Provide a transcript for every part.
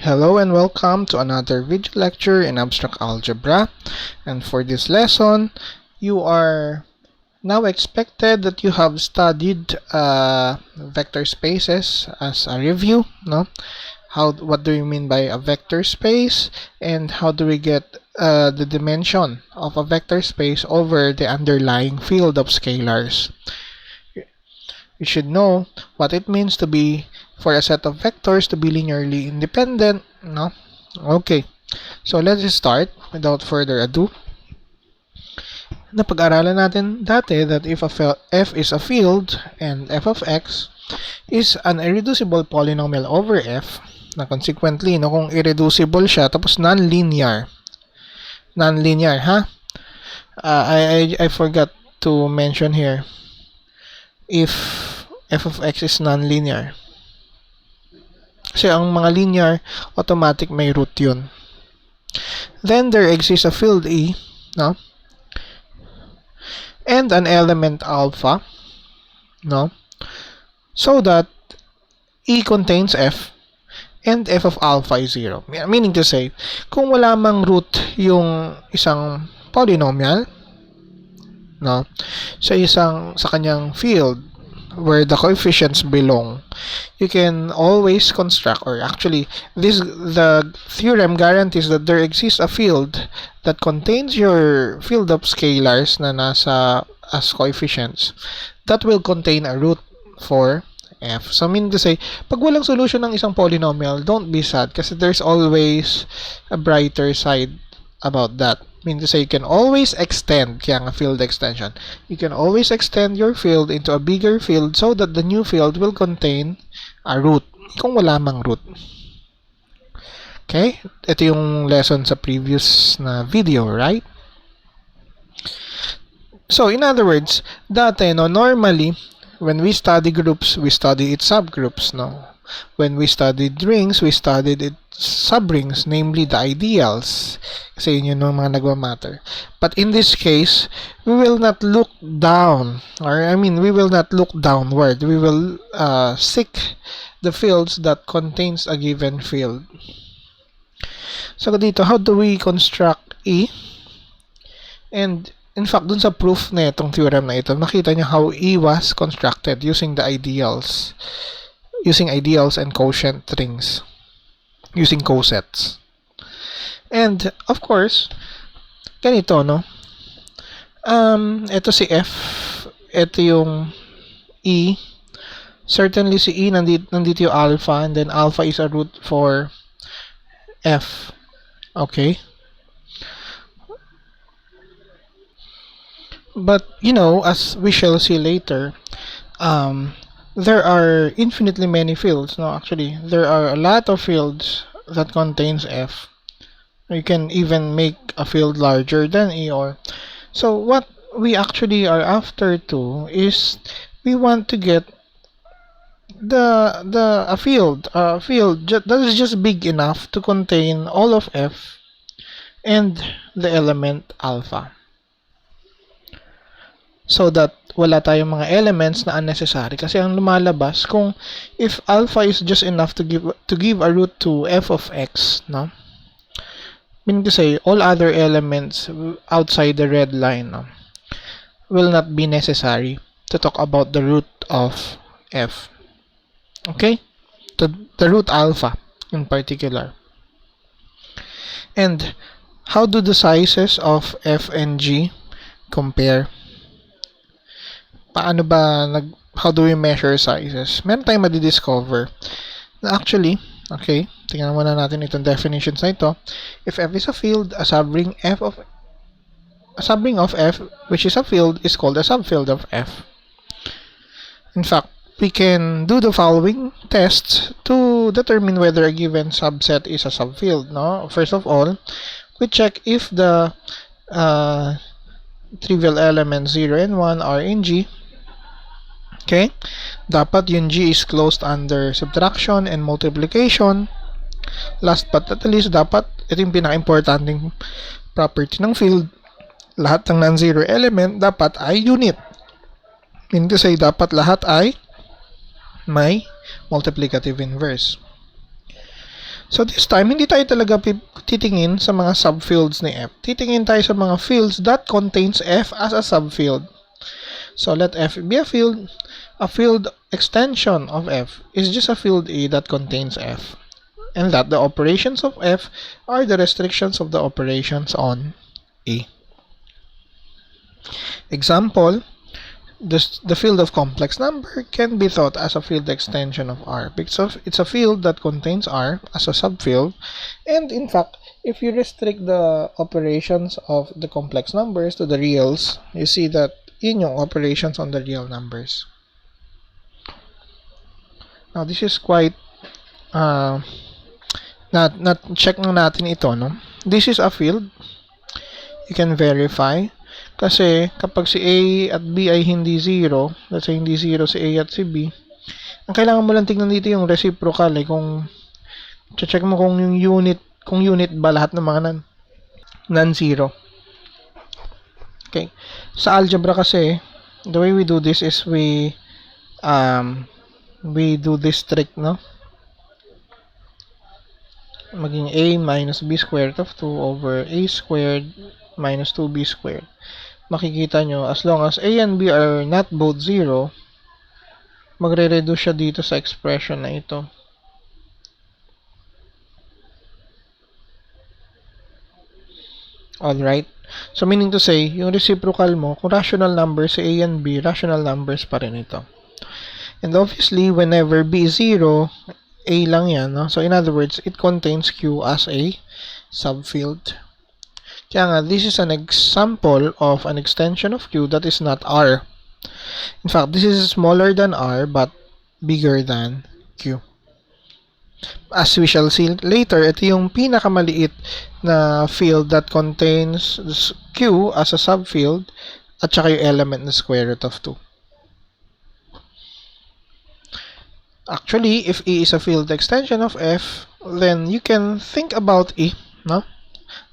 Hello and welcome to another video lecture in abstract algebra. And for this lesson, you are now expected that you have studied vector spaces as a review, no? What do you mean by a vector space, and how do we get the dimension of a vector space over the underlying field of scalars? You should know what it means to be for a set of vectors to be linearly independent, no? Okay. So let's start without further ado. Napag-aralan natin dati that if f is a field and f of x is an irreducible polynomial over f, na consequently, no, kung irreducible siya tapos non-linear, ha? I forgot to mention here if f of x is non-linear. Kasi ang mga linear, automatic may root yun. Then there exists a field E, no? And an element alpha, no? So that E contains f and f of alpha is 0. Meaning to say, kung wala mang root yung isang polynomial, no? Sa kanyang field where the coefficients belong, you can always construct, or actually the theorem guarantees that there exists a field that contains your field of scalars na nasa as coefficients that will contain a root for f. So meaning to say, pag walang solution ng isang polynomial, don't be sad kasi there's always a brighter side about that. Meaning to say, you can always extend, kaya nga field extension. You can always extend your field into a bigger field so that the new field will contain a root, kung wala mang root. Okay? Ito yung lesson sa previous na video, right? So, in other words, dati, no, normally, when we study groups, we study its subgroups, no? When we studied rings, we studied its subrings, namely the ideals. Kasi yun yung mga nagmamatter. But in this case, we will not look down, we will not look downward. We will seek the fields that contains a given field. So dito, how do we construct E? And in fact, dun sa proof na itong theorem na ito, makita nyo how E was constructed using the ideals. Using ideals and quotient rings. Using cosets. And, of course, ganito, no? Ito si F. Ito yung E. Certainly si E, nandito yung alpha. And then alpha is a root for F. Okay? But, as we shall see later, there are infinitely many fields. No, actually, there are a lot of fields that contains f. You can even make a field larger than E. So what we actually are after to is we want to get a field that is just big enough to contain all of f and the element alpha. So that wala tayong mga elements na unnecessary kasi ang lumalabas kung if alpha is just enough to give a root to f of x, no? Meaning to say all other elements outside the red line, no, will not be necessary to talk about the root of f. Okay? The root alpha in particular. And how do the sizes of f and g compare? Paano ba how do we measure sizes? Meron tayong madidiscover na actually, okay, tingnan muna natin itong definitions na ito. If f is a field, a subring of f, which is a field, is called a subfield of f. In fact, we can do the following tests to determine whether a given subset is a subfield, no? First of all, we check if the trivial elements 0 and 1 are in G. Okay? Dapat yung G is closed under subtraction and multiplication. Last but not least, dapat, ito yung pinaka-importanting property ng field, lahat ng non-zero element dapat ay unit. Meaning to say, dapat lahat ay may multiplicative inverse. So this time, hindi tayo talaga titingin sa mga subfields ni F. Titingin tayo sa mga fields that contains F as a subfield. So let F be a field. A field extension of F is just a field A that contains F. And that the operations of F are the restrictions of the operations on A. Example, the field of complex number can be thought as a field extension of R because it's a field that contains R as a subfield, and in fact, if you restrict the operations of the complex numbers to the reals, you see that yun yung operations on the real numbers. Now this is quite not check na natin ito, no? This is a field. You can verify. Kasi kapag si A at B ay hindi 0, let's say hindi 0 si A at si B, ang kailangan mo lang tingnan dito yung reciprocal kung check mo kung yung unit ba lahat ng mga non-zero. Okay. Sa algebra kasi, the way we do this is we do this trick, no? Maging A minus B squared of 2 over A squared minus 2B squared. Makikita nyo, as long as A and B are not both 0, magre-reduce siya dito sa expression na ito. Alright? So, meaning to say, yung reciprocal mo, kung rational numbers si A and B, rational numbers pa rin ito. And obviously, whenever B is 0, A lang yan. No? So, in other words, it contains Q as a subfield. Kaya nga, this is an example of an extension of Q that is not R. In fact, this is smaller than R but bigger than Q. As we shall see later, ito yung pinakamaliit na field that contains Q as a subfield at saka yung element na square root of 2. Actually, if E is a field extension of F, then you can think about E, no?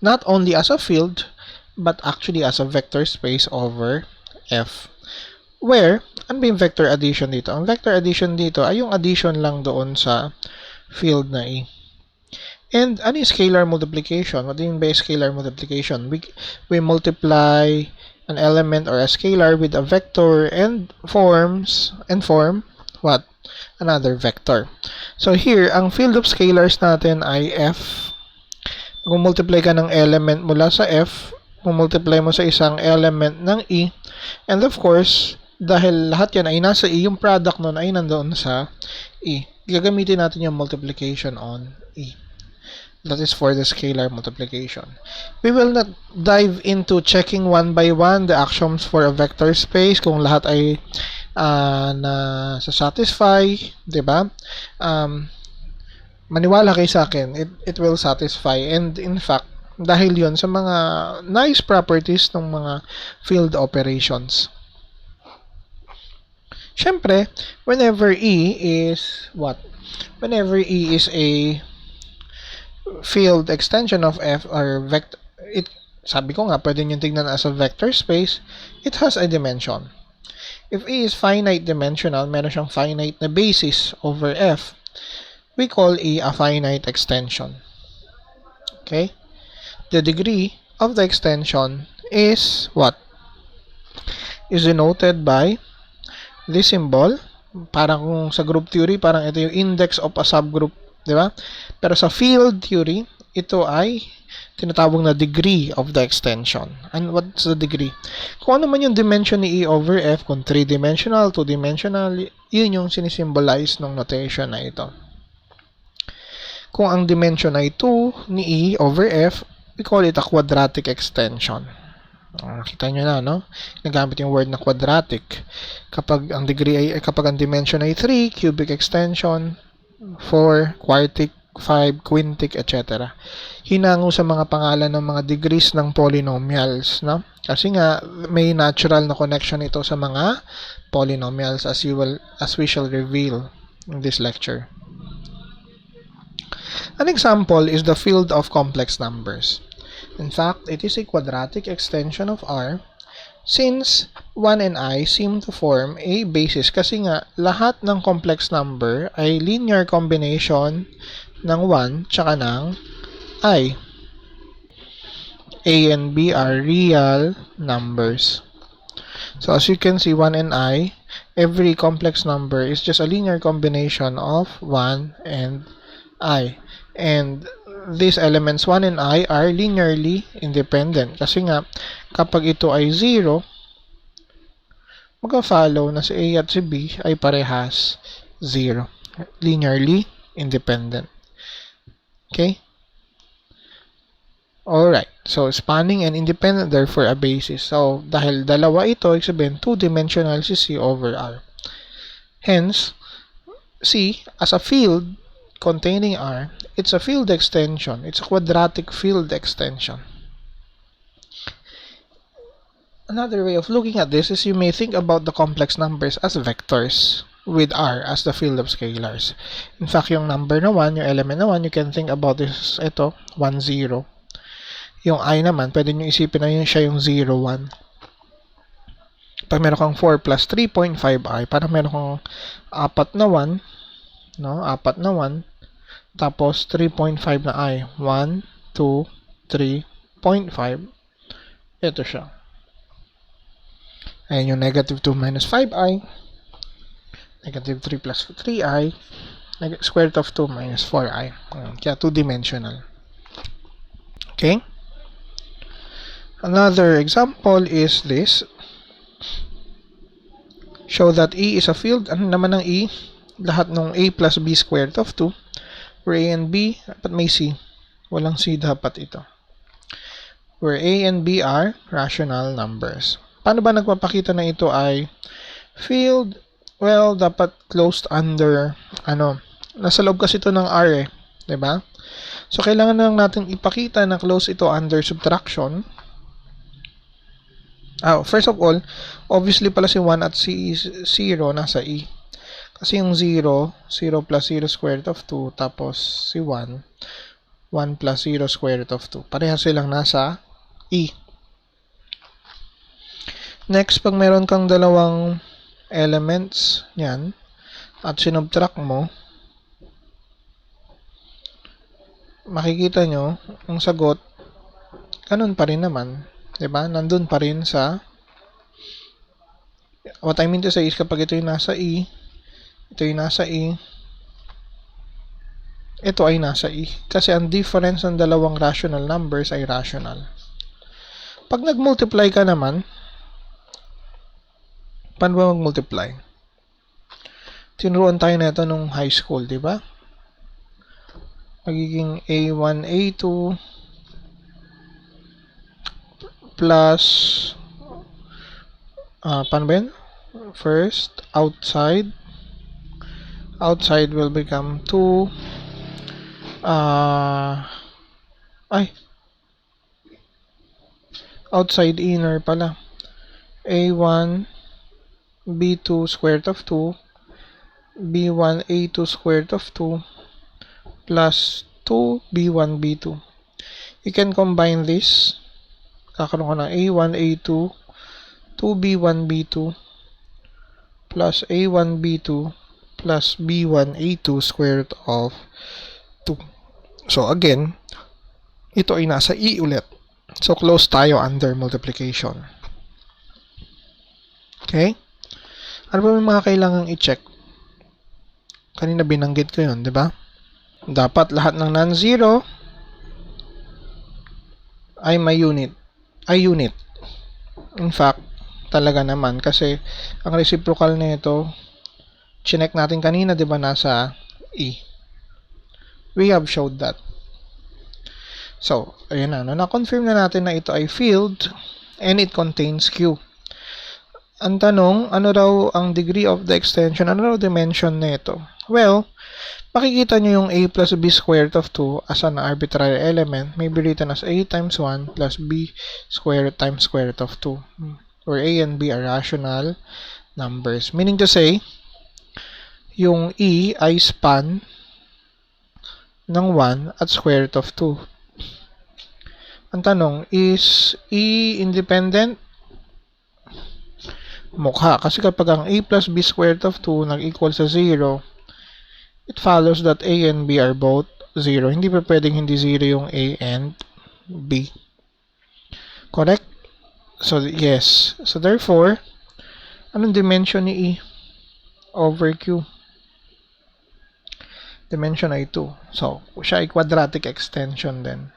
Not only as a field, but actually as a vector space over F. Where, ano ba yung vector addition dito? Ang vector addition dito ay yung addition lang doon sa field na E. And ano yung scalar multiplication? What do you mean by scalar multiplication? We multiply an element or a scalar with a vector and form what? Another vector. So here, ang field of scalars natin ay F. Kung multiply ka ng element mula sa F, multiply mo sa isang element ng E, and of course, dahil lahat yan ay nasa E, yung product nun ay nandoon sa E. Gagamitin natin yung multiplication on E. That is for the scalar multiplication. We will not dive into checking one by one the axioms for a vector space kung lahat ay na-satisfy, diba? Maniwala kayo sa akin, it will satisfy. And in fact, dahil yon sa mga nice properties ng mga field operations. Siyempre, whenever E is what? Whenever E is a field extension of F or vector, sabi ko nga, pwede nyo tignan as a vector space, it has a dimension. If E is finite dimensional, meron siyang finite na basis over F, we call E a finite extension. Okay? The degree of the extension is what? Is denoted by this symbol. Parang kung sa group theory, parang ito yung index of a subgroup. Di ba? Pero sa field theory, ito ay tinatawag na degree of the extension. And what's the degree? Kung ano man yung dimension ni E over F, kung 3-dimensional, 2-dimensional, yun yung sinisimbolize ng notation na ito. Kung ang dimension ay 2 ni E over F, we call it a quadratic extension. Kita nyo na, no? Nagamit yung word na quadratic. Kapag ang dimension ay 3, cubic extension, 4, quartic, 5, quintic, etc. Hinango sa mga pangalan ng mga degrees ng polynomials, no? Kasi nga may natural na connection ito sa mga polynomials as we shall reveal in this lecture. An example is the field of complex numbers. In fact, it is a quadratic extension of R since 1 and I seem to form a basis kasi nga lahat ng complex number ay linear combination ng 1 tsaka ng I. A and B are real numbers. So as you can see, 1 and I, every complex number is just a linear combination of 1 and I. And these elements 1 and I are linearly independent. Kasi nga, kapag ito ay 0, magka-follow na si A at si B ay parehas 0. Linearly independent. Okay? Alright. So, spanning and independent, therefore, a basis. So, dahil dalawa ito, ibig sabihin, two-dimensional si C over R. Hence, C, as a field containing R, it's a field extension. It's a quadratic field extension. Another way of looking at this is you may think about the complex numbers as vectors with R as the field of scalars. In fact, yung number na 1, yung element na 1, you can think about this, ito, 1, 0. Yung I naman, pwede nyo isipin na yun siya yung 0, 1. Pag meron kang 4 plus 3.5i, parang meron kang 4 na 1, no? 4 na 1, tapos 3.5 na I. 1, 2, 3.5. Ito siya. Ayan yung negative 2 minus 5i, negative 3 plus 3i, square root of 2 minus 4i. Kaya two-dimensional. Okay? Another example is this. Show that E is a field. Ano naman ng E? Lahat ng A plus B squared of 2. Where A and B, dapat may C. Walang C dapat ito. Where A and B are rational numbers. Paano ba nagpapakita na ito ay field? Well, dapat closed under, nasa loob kasi ito ng R eh. Diba? So, kailangan lang natin ipakita na close ito under subtraction. First of all, obviously pala si 1 at si 0 nasa E. Kasi yung 0, 0 plus 0 square root of 2, tapos si 1, 1 plus 0 square root of 2. Parehas silang nasa E. Next, pag meron kang dalawang elements, yan, at sinubtract mo, makikita nyo, ang sagot, ganun pa rin naman. Diba? Nandun pa rin sa, what I mean to say is kapag ito yung nasa E, ito yung nasa E, ito ay nasa E. Kasi ang difference ng dalawang rational numbers ay rational. Pag nag-multiply ka naman, paano ba mag-multiply? Tinuruan tayo na ito nung high school, diba? Magiging A1, A2, plus, paano ba yun? First, outside will become 2, outside inner pala, A1, B2 square root of 2, B1, A2 square root of 2, plus 2, B1, B2. You can combine this. Kakaroon ko ng A1, A2, 2B1, B2, plus A1, B2, plus B1, A2 square root of 2. So, again, ito ay nasa E ulit. So, close tayo under multiplication. Okay? Ano ba may mga kailangang i-check? Kanina binanggit ko yun, di ba? Dapat lahat ng non-zero ay may unit. Unit. In fact, talaga naman kasi ang reciprocal nito, chinek natin kanina, 'di ba, nasa E. We have showed that. So, ayun na-confirm na natin na ito ay field and it contains Q. Ang tanong, ano raw ang degree of the extension? Ano raw dimension nito? Well, makikita nyo yung A plus B squared of 2 as an arbitrary element may be written as A times 1 plus B squared times square root of 2. Where A and B are rational numbers. Meaning to say, yung E ay span ng 1 at square root of 2. Ang tanong, is E independent? Mukha. Kasi kapag ang A plus B squared of 2 nag-equal sa 0, it follows that A and B are both 0. Hindi pa pwedeng hindi 0 yung A and B. Correct? So, yes. So, therefore, anong dimension ni E over Q? Dimension ay 2. So, siya ay quadratic extension din.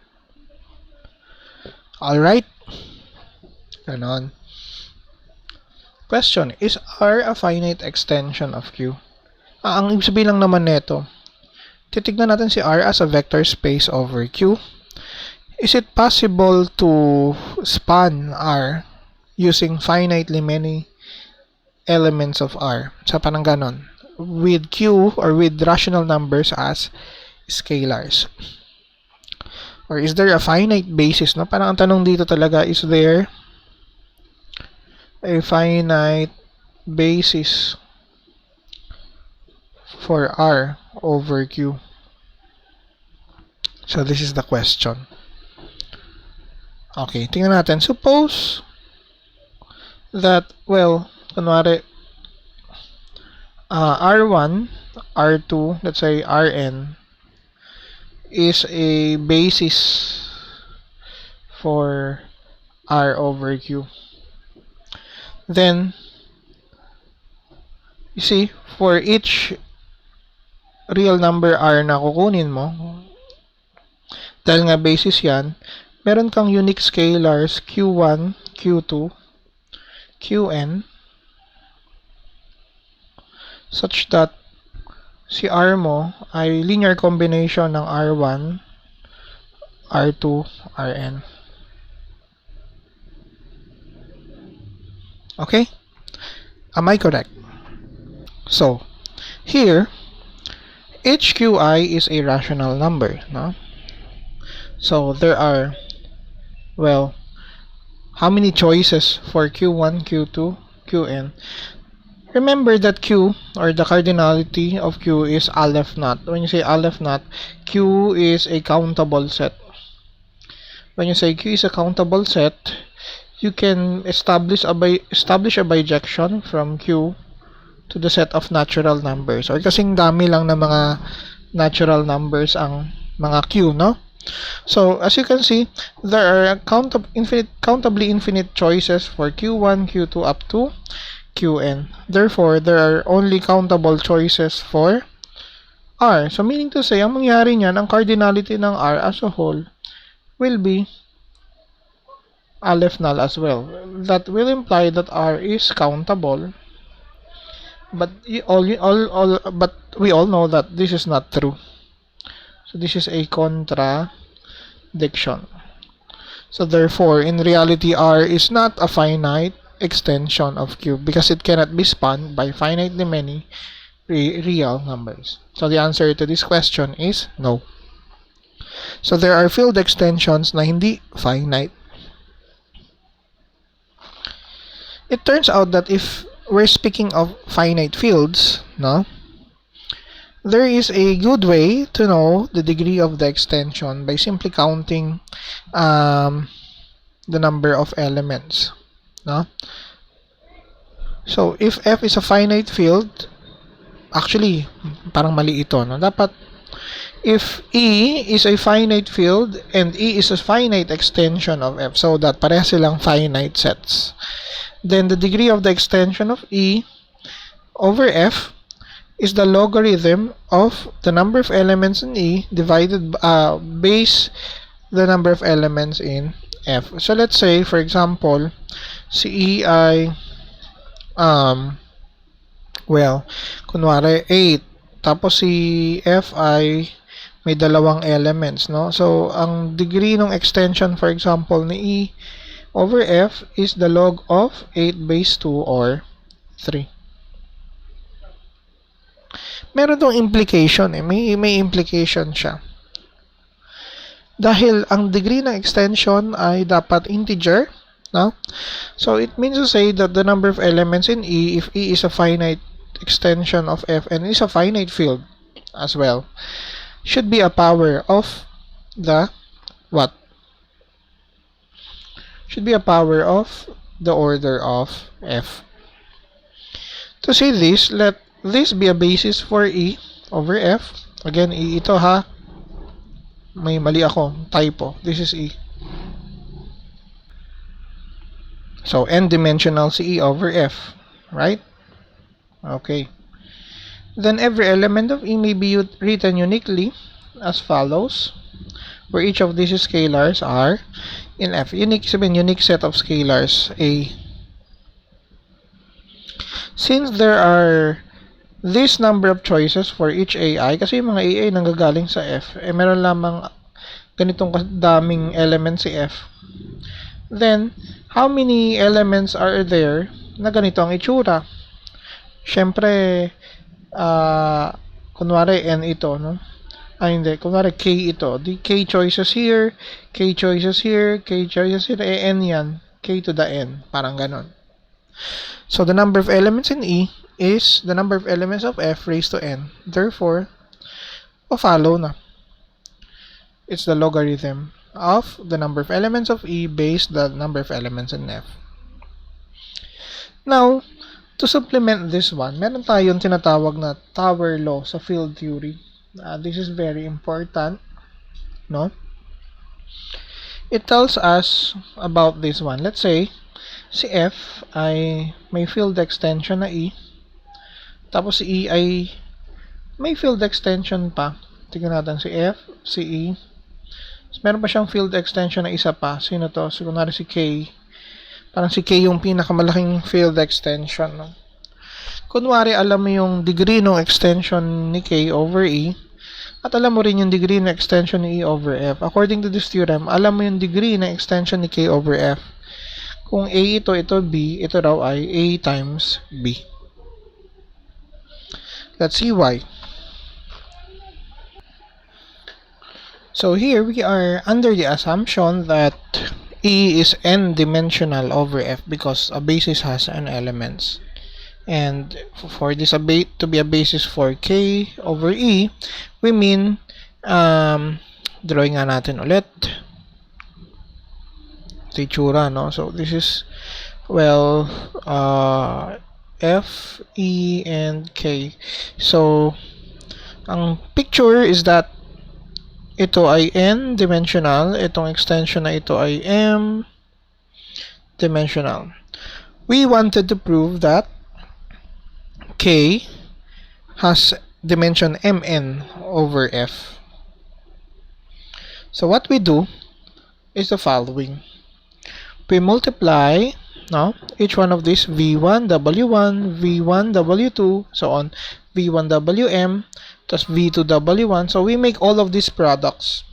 Alright? Ganon. Question, is R a finite extension of Q? Ang ibig sabihin lang naman nito, titignan natin si R as a vector space over Q. Is it possible to span R using finitely many elements of R? Sa parang ganon. With Q or with rational numbers as scalars. Or is there a finite basis? No? Parang ang tanong dito talaga, is there a finite basis for R over Q? So this is the question. Okay, tingnan natin. Suppose that, well, kunwari, R1, R2, let's say Rn, is a basis for R over Q. Then, you see, for each real number R na kukunin mo, dahil nga basis yan, meron kang unique scalars Q1, Q2, Qn, such that si R mo ay linear combination ng R1, R2, Rn. Okay? Am I correct? So, here, HQi is a rational number, no? So, there are, well, how many choices for Q1, Q2, Qn? Remember that Q, or the cardinality of Q, is aleph naught. When you say aleph naught, Q is a countable set. When you say Q is a countable set, you can establish a bijection from Q to the set of natural numbers. Or kasing dami lang ng mga natural numbers ang mga Q, no? So, as you can see, there are countably infinite choices for Q1, Q2, up to Qn. Therefore, there are only countable choices for R. So, meaning to say, ang mangyari niyan, ang cardinality ng R as a whole will be aleph null as well. That will imply that R is countable. But we all know that this is not true. So, this is a contradiction. So, therefore, in reality, R is not a finite extension of Q because it cannot be spanned by finitely many real numbers. So the answer to this question is no. So there are field extensions na hindi finite. It turns out that if we're speaking of finite fields, no, there is a good way to know the degree of the extension by simply counting the number of elements. No? So, if F is a finite field, actually, parang mali ito. No? Dapat, if E is a finite field and E is a finite extension of F, so that pareha silang finite sets, then the degree of the extension of E over F is the logarithm of the number of elements in E divided base the number of elements in F. So, let's say, for example, si E ay well, kunwari 8, tapos si F ay may dalawang elements, no? So, ang degree ng extension, for example, ni E over F is the log of 8 base 2 or 3. Meron tong implication, may implication siya. Dahil ang degree ng extension ay dapat integer, no? So, it means to say that the number of elements in E, if E is a finite extension of F and is a finite field as well, should be a power of the what? Should be a power of the order of F. To say this, let this be a basis for E over F. Again, E ito ha. May mali ako. Typo. This is E. So, n-dimensional si E over F. Right? Okay. Then every element of E may be written uniquely as follows, where each of these scalars are in F. Unique set of scalars A. Since there are this number of choices for each AI, kasi yung mga AI nanggagaling sa F, meron lamang ganitong daming elements si F. Then, how many elements are there na ganito ang itsura? Siyempre, kunwari N ito, no? Hindi. Kunwari K ito. The K choices here, K choices here, K choices here, N yan. K to the N. Parang ganon. So, the number of elements in E is the number of elements of F raised to N. Therefore, follow na. It's the logarithm of the number of elements of E based the number of elements in F. Now, to supplement this one, meron tayong tinatawag na tower law sa field theory. This is very important, no? It tells us about this one. Let's say, si F ay may field extension na E, tapos si E ay may field extension pa. Tingnan natin si F, si E. Meron pa siyang field extension na isa pa. Sino to? So, kunwari si K. Parang si K yung pinakamalaking field extension, no? Kunwari, alam mo yung degree ng extension ni K over E, at alam mo rin yung degree ng extension ni E over F. According to this theorem, alam mo yung degree ng extension ni K over F. Kung A ito B, ito raw ay A times B. Let's see why. So here we are under the assumption that E is n-dimensional over F because a basis has n elements. And for this to be a basis for K over E, we mean, drawing nga natin ulit. Ito itsura, no? So, this is, well, F, E, and K. So, ang picture is that ito ay n-dimensional, itong extension na ito ay m-dimensional. We wanted to prove that K has dimension mn over F. So what we do is the following. We multiply, no, each one of these V1, W1, V1, W2, so on, V1, Wm, plus V2, W1. So we make all of these products.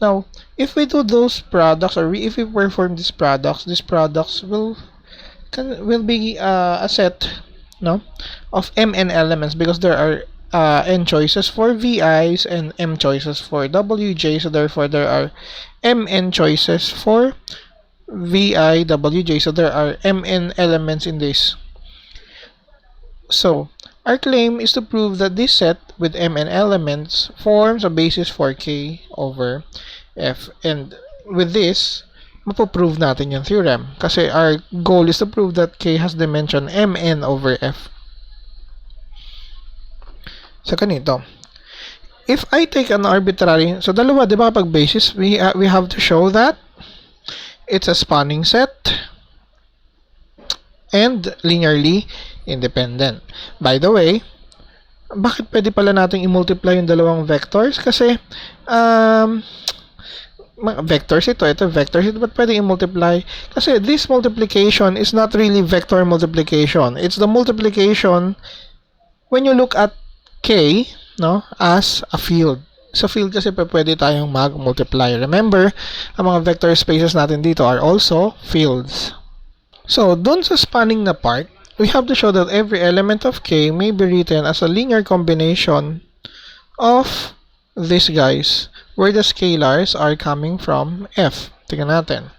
Now, if we do those products, or if we perform these products will be a set, no, of mn elements because there are n choices for vi's and m choices for wj, so therefore there are mn choices for vi, wj, so there are mn elements in this. So our claim is to prove that this set with mn elements forms a basis for K over F, and with this mapoprove natin yung theorem kasi our goal is to prove that K has dimension mn over F. So ganito, if I take an arbitrary, so dalawa, di ba, pag basis we have to show that it's a spanning set and linearly independent. By the way, bakit pwede pala nating i-multiply yung dalawang vectors? Kasi vectors ito vectors ito, but pwede i-multiply kasi this multiplication is not really vector multiplication. It's the multiplication when you look at K, no, as a field. Sa field kasi pwede tayong mag-multiply. Remember, ang mga vector spaces natin dito are also fields. So, dun sa spanning na part, we have to show that every element of K may be written as a linear combination of these guys, where the scalars are coming from F. Tingnan natin.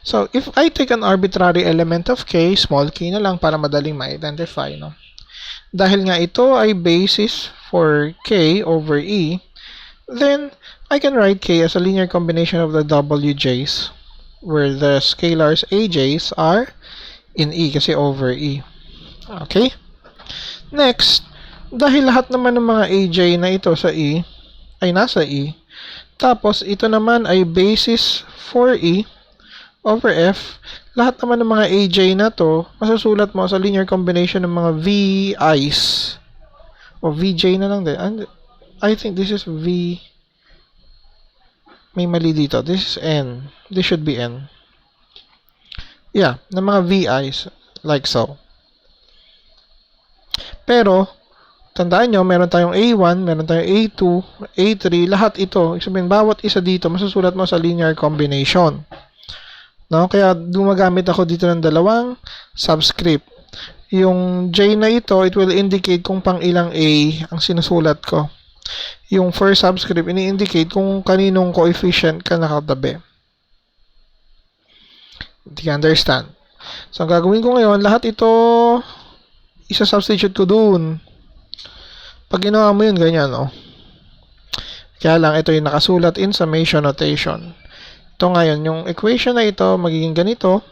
So, if I take an arbitrary element of K, small k na lang para madaling ma-identify, no? Dahil nga ito ay basis for K over E, then I can write K as a linear combination of the WJs, where the scalars AJs are in E kasi over E. Okay? Next, dahil lahat naman ng mga AJ na ito sa E ay nasa E. Tapos, ito naman ay basis for E over F. Lahat naman ng mga AJ na to, masusulat mo sa linear combination ng mga VI's. O VJ na lang din. And I think this is V. May mali dito. This is N. This should be N. Yeah, ng mga VI's. Like so. Pero, tandaan nyo, meron tayong A1, meron tayong A2, A3, lahat ito. Ibig sabihin, bawat isa dito, masusulat mo sa linear combination. No? Kaya, gumagamit ako dito ng dalawang subscript. Yung J na ito, it will indicate kung pang ilang A ang sinusulat ko. Yung first subscript, ini-indicate kung kaninong coefficient ka nakatabi. Do you understand? So, ang gagawin ko ngayon, lahat ito, isa-substitute ko dun. Pag ginawa mo yun, ganyan, no? Kaya lang, ito yung nakasulat in summation notation. Ito ngayon, yung equation na ito, magiging ganito.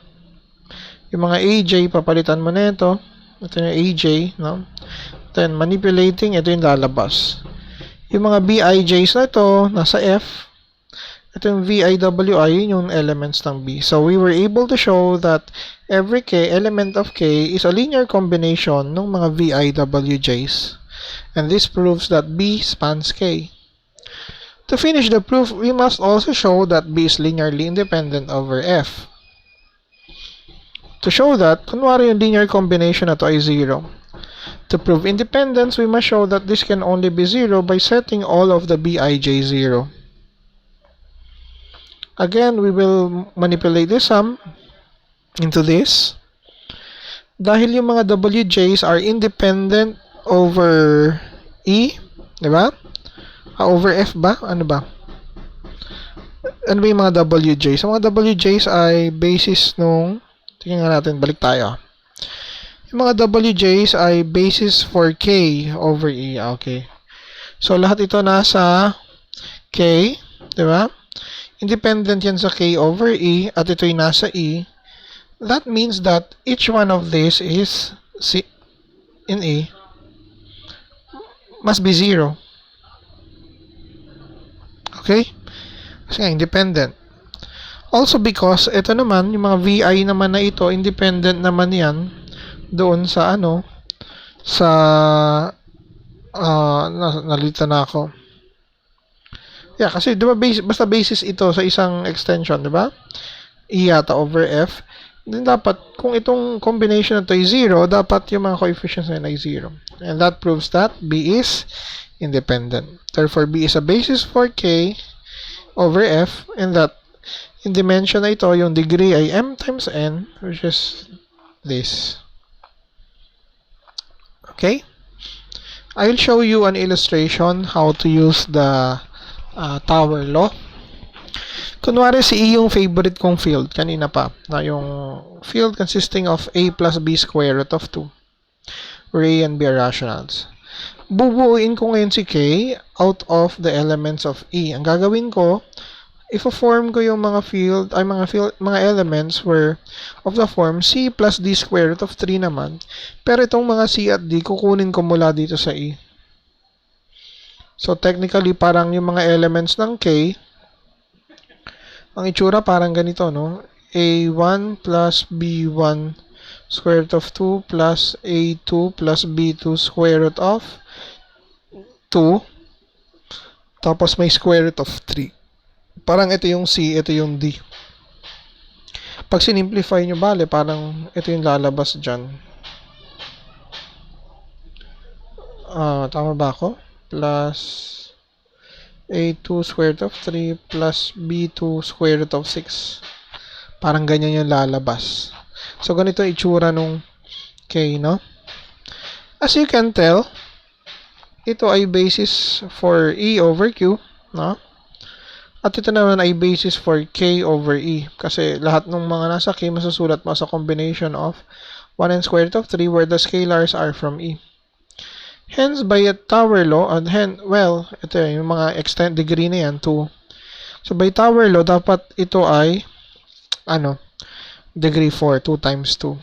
Yung mga AJ, papalitan mo na ito. Ito yung AJ, no? Then, manipulating, ito yung lalabas. Yung mga BIJs na ito, nasa F. Ito yung VIWI, yung elements ng B. So, we were able to show that every K, element of K, is a linear combination ng mga VIWJs. And this proves that B spans K. To finish the proof, we must also show that B is linearly independent over F. To show that, kunwari yung linear combination na to ay 0. To prove independence, we must show that this can only be 0 by setting all of the Bij 0. Again, we will manipulate this sum into this. Dahil yung mga Wj's are independent over E, di ba? Over F ba? Ano ba? Ano ba yung mga Wj's? Ang mga Wj's ay basis nung, tingnan nga natin, balik tayo. Yung mga Wj's ay basis for K over E. Okay. So, lahat ito nasa K, di ba? Independent yan sa K over E, at ito yung nasa E. That means that each one of these is in E must be 0. Okay? Kasi nga, independent. Also because, ito naman, yung mga VI naman na ito, independent naman yan doon sa ano, sa, nalita na ako. Yeah, kasi diba basta basis ito sa isang extension, diba? E yata over F. Then dapat, kung itong combination na ito ay 0, dapat yung mga coefficients na ay 0. And that proves that B is independent. Therefore, B is a basis for K over F, and that in dimension na ito, yung degree ay M times N, which is this. Okay? I'll show you an illustration how to use the tower law. Kunwari si E yung favorite kong field kanina pa, na yung field consisting of A plus B square root of 2, where A and B are rationals. Bubuuin ko ngayon si K out of the elements of E. Ang gagawin ko, ifo-form ko yung mga mga elements where of the form C plus D square root of 3 naman. Pero itong mga C at D, kukunin ko mula dito sa E. So, technically, parang yung mga elements ng K, ang itsura parang ganito, no? A1 plus B1 square root of 2 plus A2 plus B2 square root of 2. Tapos may square root of 3. Parang ito yung C, ito yung D. Pag sinimplify nyo, bale, parang ito yung lalabas dyan. Tama ba ako? Plus A2 square root of 3 plus B2 square root of 6. Parang ganyan yung lalabas. So, ganito yung itsura nung K, no? As you can tell, ito ay basis for E over Q, no? At ito naman ay basis for K over E. Kasi lahat ng mga nasa K masusulat mo sa combination of 1 and square root of 3 where the scalars are from E. Hence, by a tower law, well, ito yung mga extent degree na yan, 2. So, by tower law, dapat ito ay, degree 4, 2 times 2.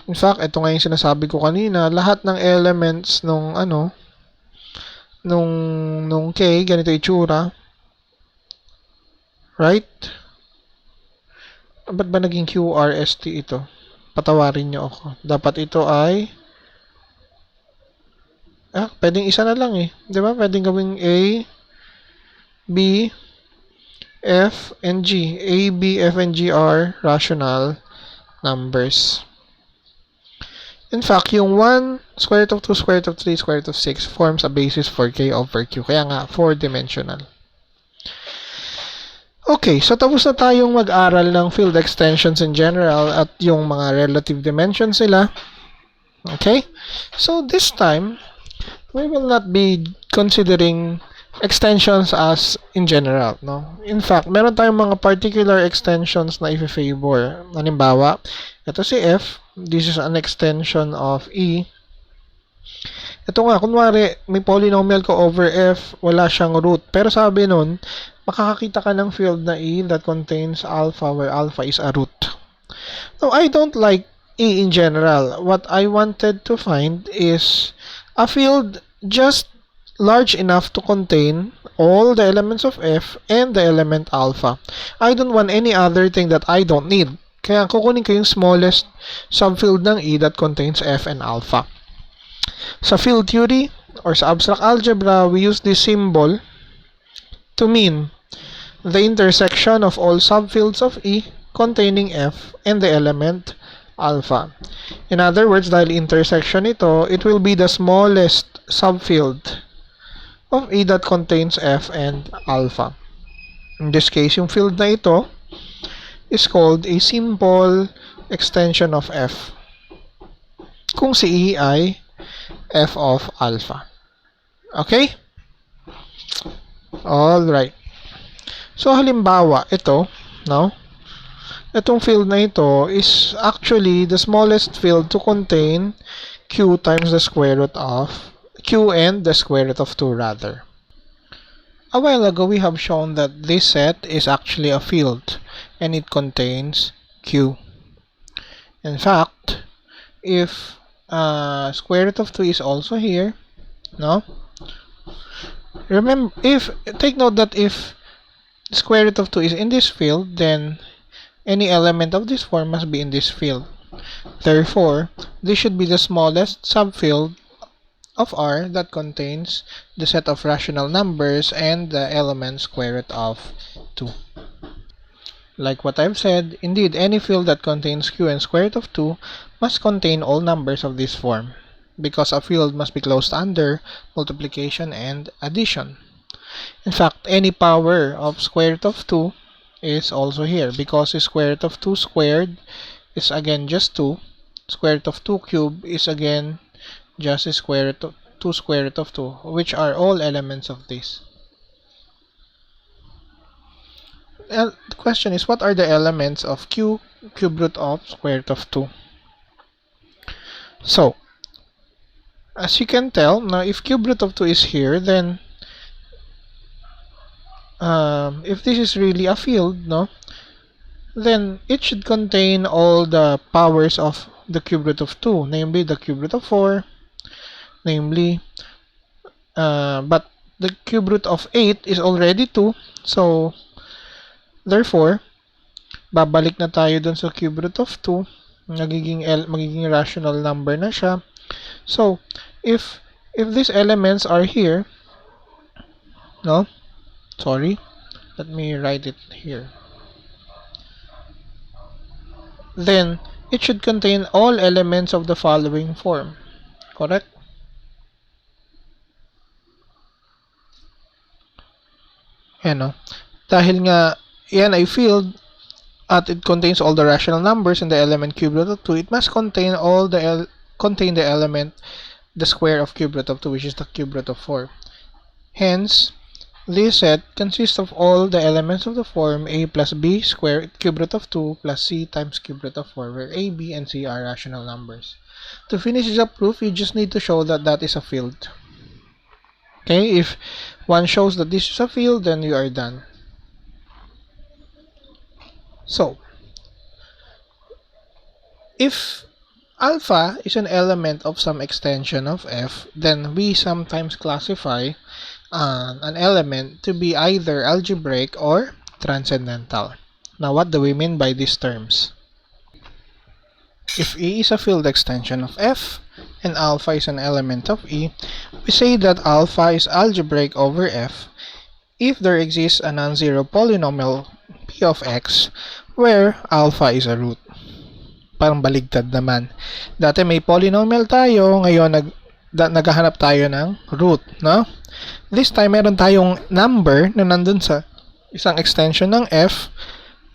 In fact, ito nga yung sinasabi ko kanina, lahat ng elements nung, nung K, ganito itsura. Right? Ba't ba naging QRST ito? Patawarin nyo ako. Dapat ito ay pwedeng isa na lang eh. Di ba? Pwedeng gawing A, B, F, and G. A, B, F, and G are rational numbers. In fact, yung 1, square root of 2, square root of 3, square root of 6 forms a basis for K over Q. Kaya nga, 4-dimensional. Okay, so tapos na tayong mag-aral ng field extensions in general at yung mga relative dimensions nila. Okay? So this time, we will not be considering extensions as in general, no? In fact, meron tayong mga particular extensions na i-favor. Halimbawa, ito si F, this is an extension of E. Ito nga, kunwari, may polynomial ko over F, wala siyang root. Pero sabi nun, makakakita ka ng field na E that contains alpha where alpha is a root. Now, I don't like E in general. What I wanted to find is a field just large enough to contain all the elements of F and the element alpha. I don't want any other thing that I don't need. Kaya kukunin ko yung smallest subfield ng E that contains F and alpha. Sa field theory or sa abstract algebra, we use this symbol to mean the intersection of all subfields of E containing F and the element alpha. In other words, dahil intersection ito, it will be the smallest subfield of E that contains F and alpha. In this case, yung field na ito is called a simple extension of F. Kung si E ay F of alpha. Okay? Alright. So, halimbawa, ito, no? Itong field na ito is actually the smallest field to contain Q times the square root of Q and the square root of 2 rather. A while ago, we have shown that this set is actually a field and it contains Q. In fact, if square root of 2 is also here, no? Remember, take note that if square root of 2 is in this field, then any element of this form must be in this field. Therefore, this should be the smallest subfield of R that contains the set of rational numbers and the element square root of 2. Like what I've said, indeed, any field that contains Q and square root of 2 must contain all numbers of this form, because a field must be closed under multiplication and addition. In fact, any power of square root of 2 is also here, because the square root of 2 squared is again just 2. Square root of 2 cubed is again just the square root of 2 square root of 2, which are all elements of this. The question is, what are the elements of Q cube root of square root of 2? So, as you can tell, now if cube root of 2 is here, then if this is really a field, no, then it should contain all the powers of the cube root of 2, namely the cube root of 4, namely, but the cube root of 8 is already 2, so therefore, babalik na tayo dun sa cube root of 2, magiging rational number na siya. So, if these elements are here, no, sorry, let me write it here, then it should contain all elements of the following form. Correct? Yan, no? Dahil nga, yan ay field at it contains all the rational numbers in the element cube root of 2, it must contain the element, the square of cube root of 2, which is the cube root of 4. Hence, this set consists of all the elements of the form a plus b square cube root of 2 plus c times cube root of 4, where a, b, and c are rational numbers. To finish the proof, you just need to show that that is a field. Okay, if one shows that this is a field, then you are done. So, if Alpha is an element of some extension of f, then we sometimes classify an element to be either algebraic or transcendental. Now, what do we mean by these terms? If E is a field extension of f and alpha is an element of E, we say that alpha is algebraic over f if there exists a non-zero polynomial p of x where alpha is a root. Parang baligtad naman. Dati may polynomial tayo, ngayon naghahanap tayo ng root, no? This time, meron tayong number na nandun sa isang extension ng f.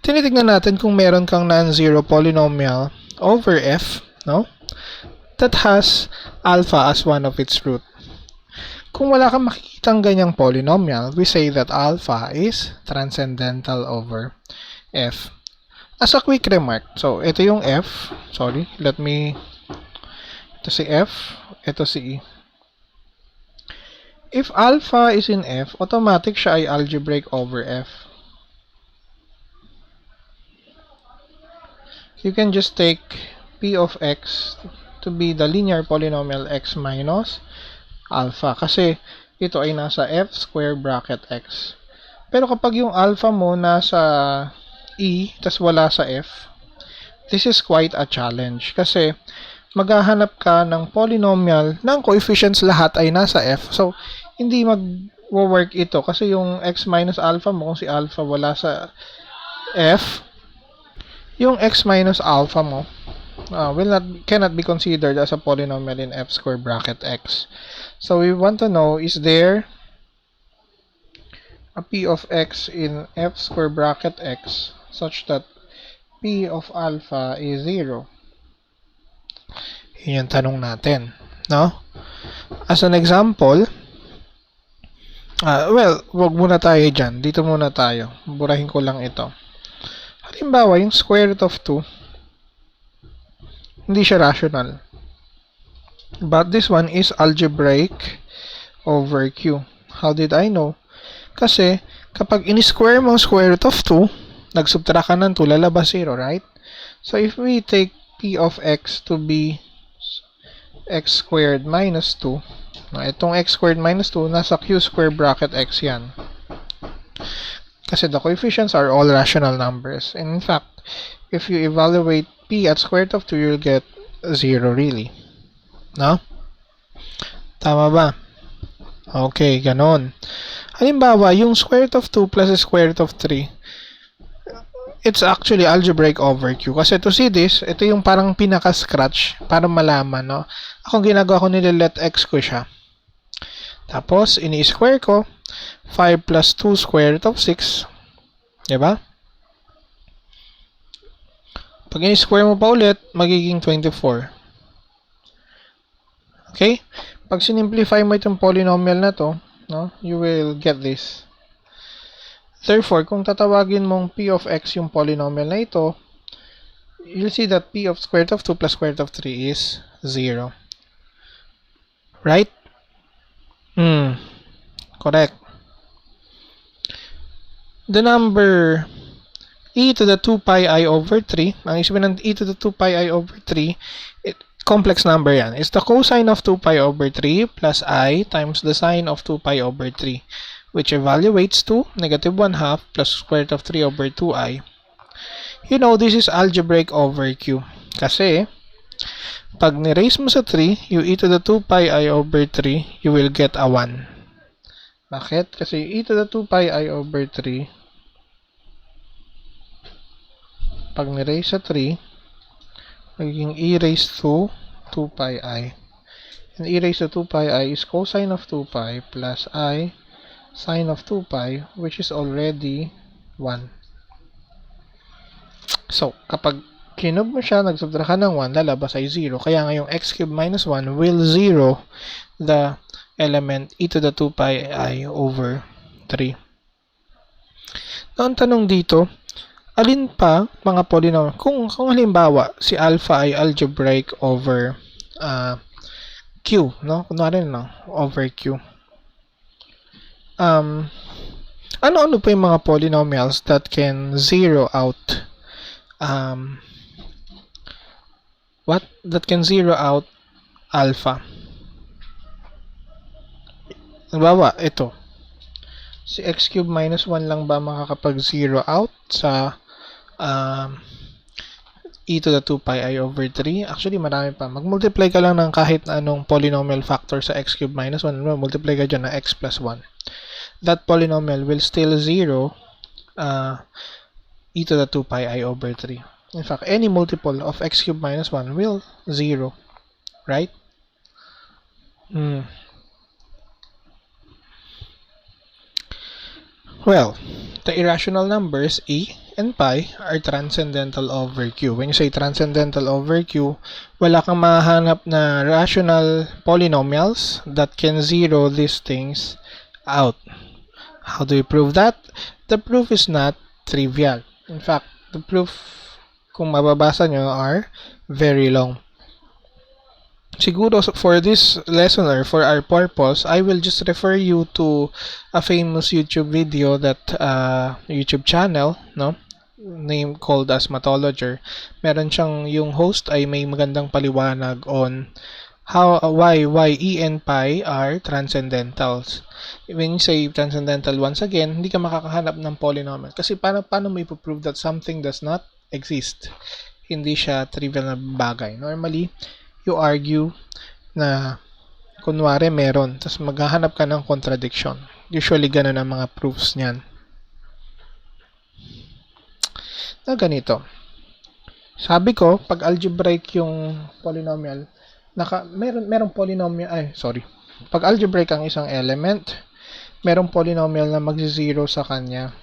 Tinitignan natin kung meron kang non-zero polynomial over f, no? That has alpha as one of its root. Kung wala kang makikitang ganyang polynomial, we say that alpha is transcendental over f. As a quick remark, so ito yung f, ito si f, ito si e. If alpha is in f, automatic siya ay algebraic over f. You can just take p of x to be the linear polynomial x minus alpha kasi ito ay nasa f square bracket x. Pero kapag yung alpha mo nasa e tas wala sa f, this is quite a challenge kasi maghahanap ka ng polynomial ng coefficients lahat ay nasa f. So, hindi mag-work ito kasi yung x minus alpha mo, kung si alpha wala sa f, yung x minus alpha mo cannot be considered as a polynomial in f square bracket x. So, we want to know, is there a p of x in f square bracket x such that p of alpha is 0? Yun yung tanong natin, no? As an example, wag muna tayo dyan. Dito muna tayo. Burahin ko lang ito. Halimbawa, yung square root of 2, hindi siya rational. But this one is algebraic over q. How did I know? Kasi, kapag in-square mo square root of 2, nagsubtract ka ng 2, lalabas 0, right? So, if we take p of x to be x squared minus 2, itong x squared minus 2, nasa q square bracket x yan. Kasi the coefficients are all rational numbers. And in fact, if you evaluate p at square root of 2, you'll get 0 really. No? Tama ba? Okay, ganon. Halimbawa, yung square root of 2 plus square root of 3, it's actually algebraic over q. Kasi to see this, ito yung parang pinaka-scratch para malaman, no? Ako ginagawa ko, nilalet x ko siya. Tapos, ini-square ko, 5 plus 2 square root of 6. Diba? Pag ini-square mo pa ulit, magiging 24. Okay? Pag sinimplify mo itong polynomial na to, no, you will get this. Therefore, kung tatawagin mong p of x yung polynomial na ito, you'll see that p of square root of 2 plus square root of 3 is 0. Right? Correct. The number e to the 2 pi I over 3, ang isipin ng e to the 2 pi I over 3, complex number yan, is the cosine of 2 pi over 3 plus I times the sine of 2 pi over 3, which evaluates to negative 1/2 plus square root of 3 over 2i. You know, this is algebraic over q. Kasi, pag ni-raise mo sa 3, yung e to the 2 pi I over 3, you will get a 1. Bakit? Kasi e to the 2 pi I over 3, pag ni-raise sa 3, magiging e raised to 2 pi I. And e raised to 2 pi I is cosine of 2 pi plus I sine of 2 pi, which is already 1. So, kapag kinub mo siya, nagsubtract ka ng 1, lalabas ay 0. Kaya nga yung x cubed minus 1 will 0 the element e to the 2 pi I over 3. Now, ang tanong dito, alin pa mga polynomial? Kung halimbawa, si alpha ay algebraic over q, no? Kunwari, no? Over q. Ano-ano pa yung mga polynomials that can zero out What? That can zero out alpha. Halimbawa, ito. Si x cube minus 1 lang ba makakapag-zero out sa um, e to the 2 pi I over 3? Actually, marami pa. Mag-multiply ka lang ng kahit anong polynomial factor sa x cube minus 1. Multiply ka dyan na x plus 1. That polynomial will still zero e to the 2 pi I over 3. In fact, any multiple of x cube minus 1 will zero. Right? Well, the irrational numbers e and pi are transcendental over q. When you say transcendental over q, wala kang mahanap na rational polynomials that can zero these things out. How do you prove that? The proof is not trivial. In fact, the proof, kung mababasa nyo, are very long. Siguro for this lesson or for our purpose, I will just refer you to a famous YouTube video that YouTube channel, no, name called as Mathologer. Meron siyang, yung host ay may magandang paliwanag on why e and pi are transcendentals. When you say transcendental, once again, hindi ka makakahanap ng polynomial kasi paano mo ipo-prove that something does not exist? Hindi siya trivial na bagay. Normally, you argue na kunwari meron, tapos maghahanap ka ng contradiction. Usually, ganun ang mga proofs niyan. Na ganito. Sabi ko, pag algebraic yung polynomial, merong polynomial, pag algebraic ang isang element, merong polynomial na mag-zero sa kanya.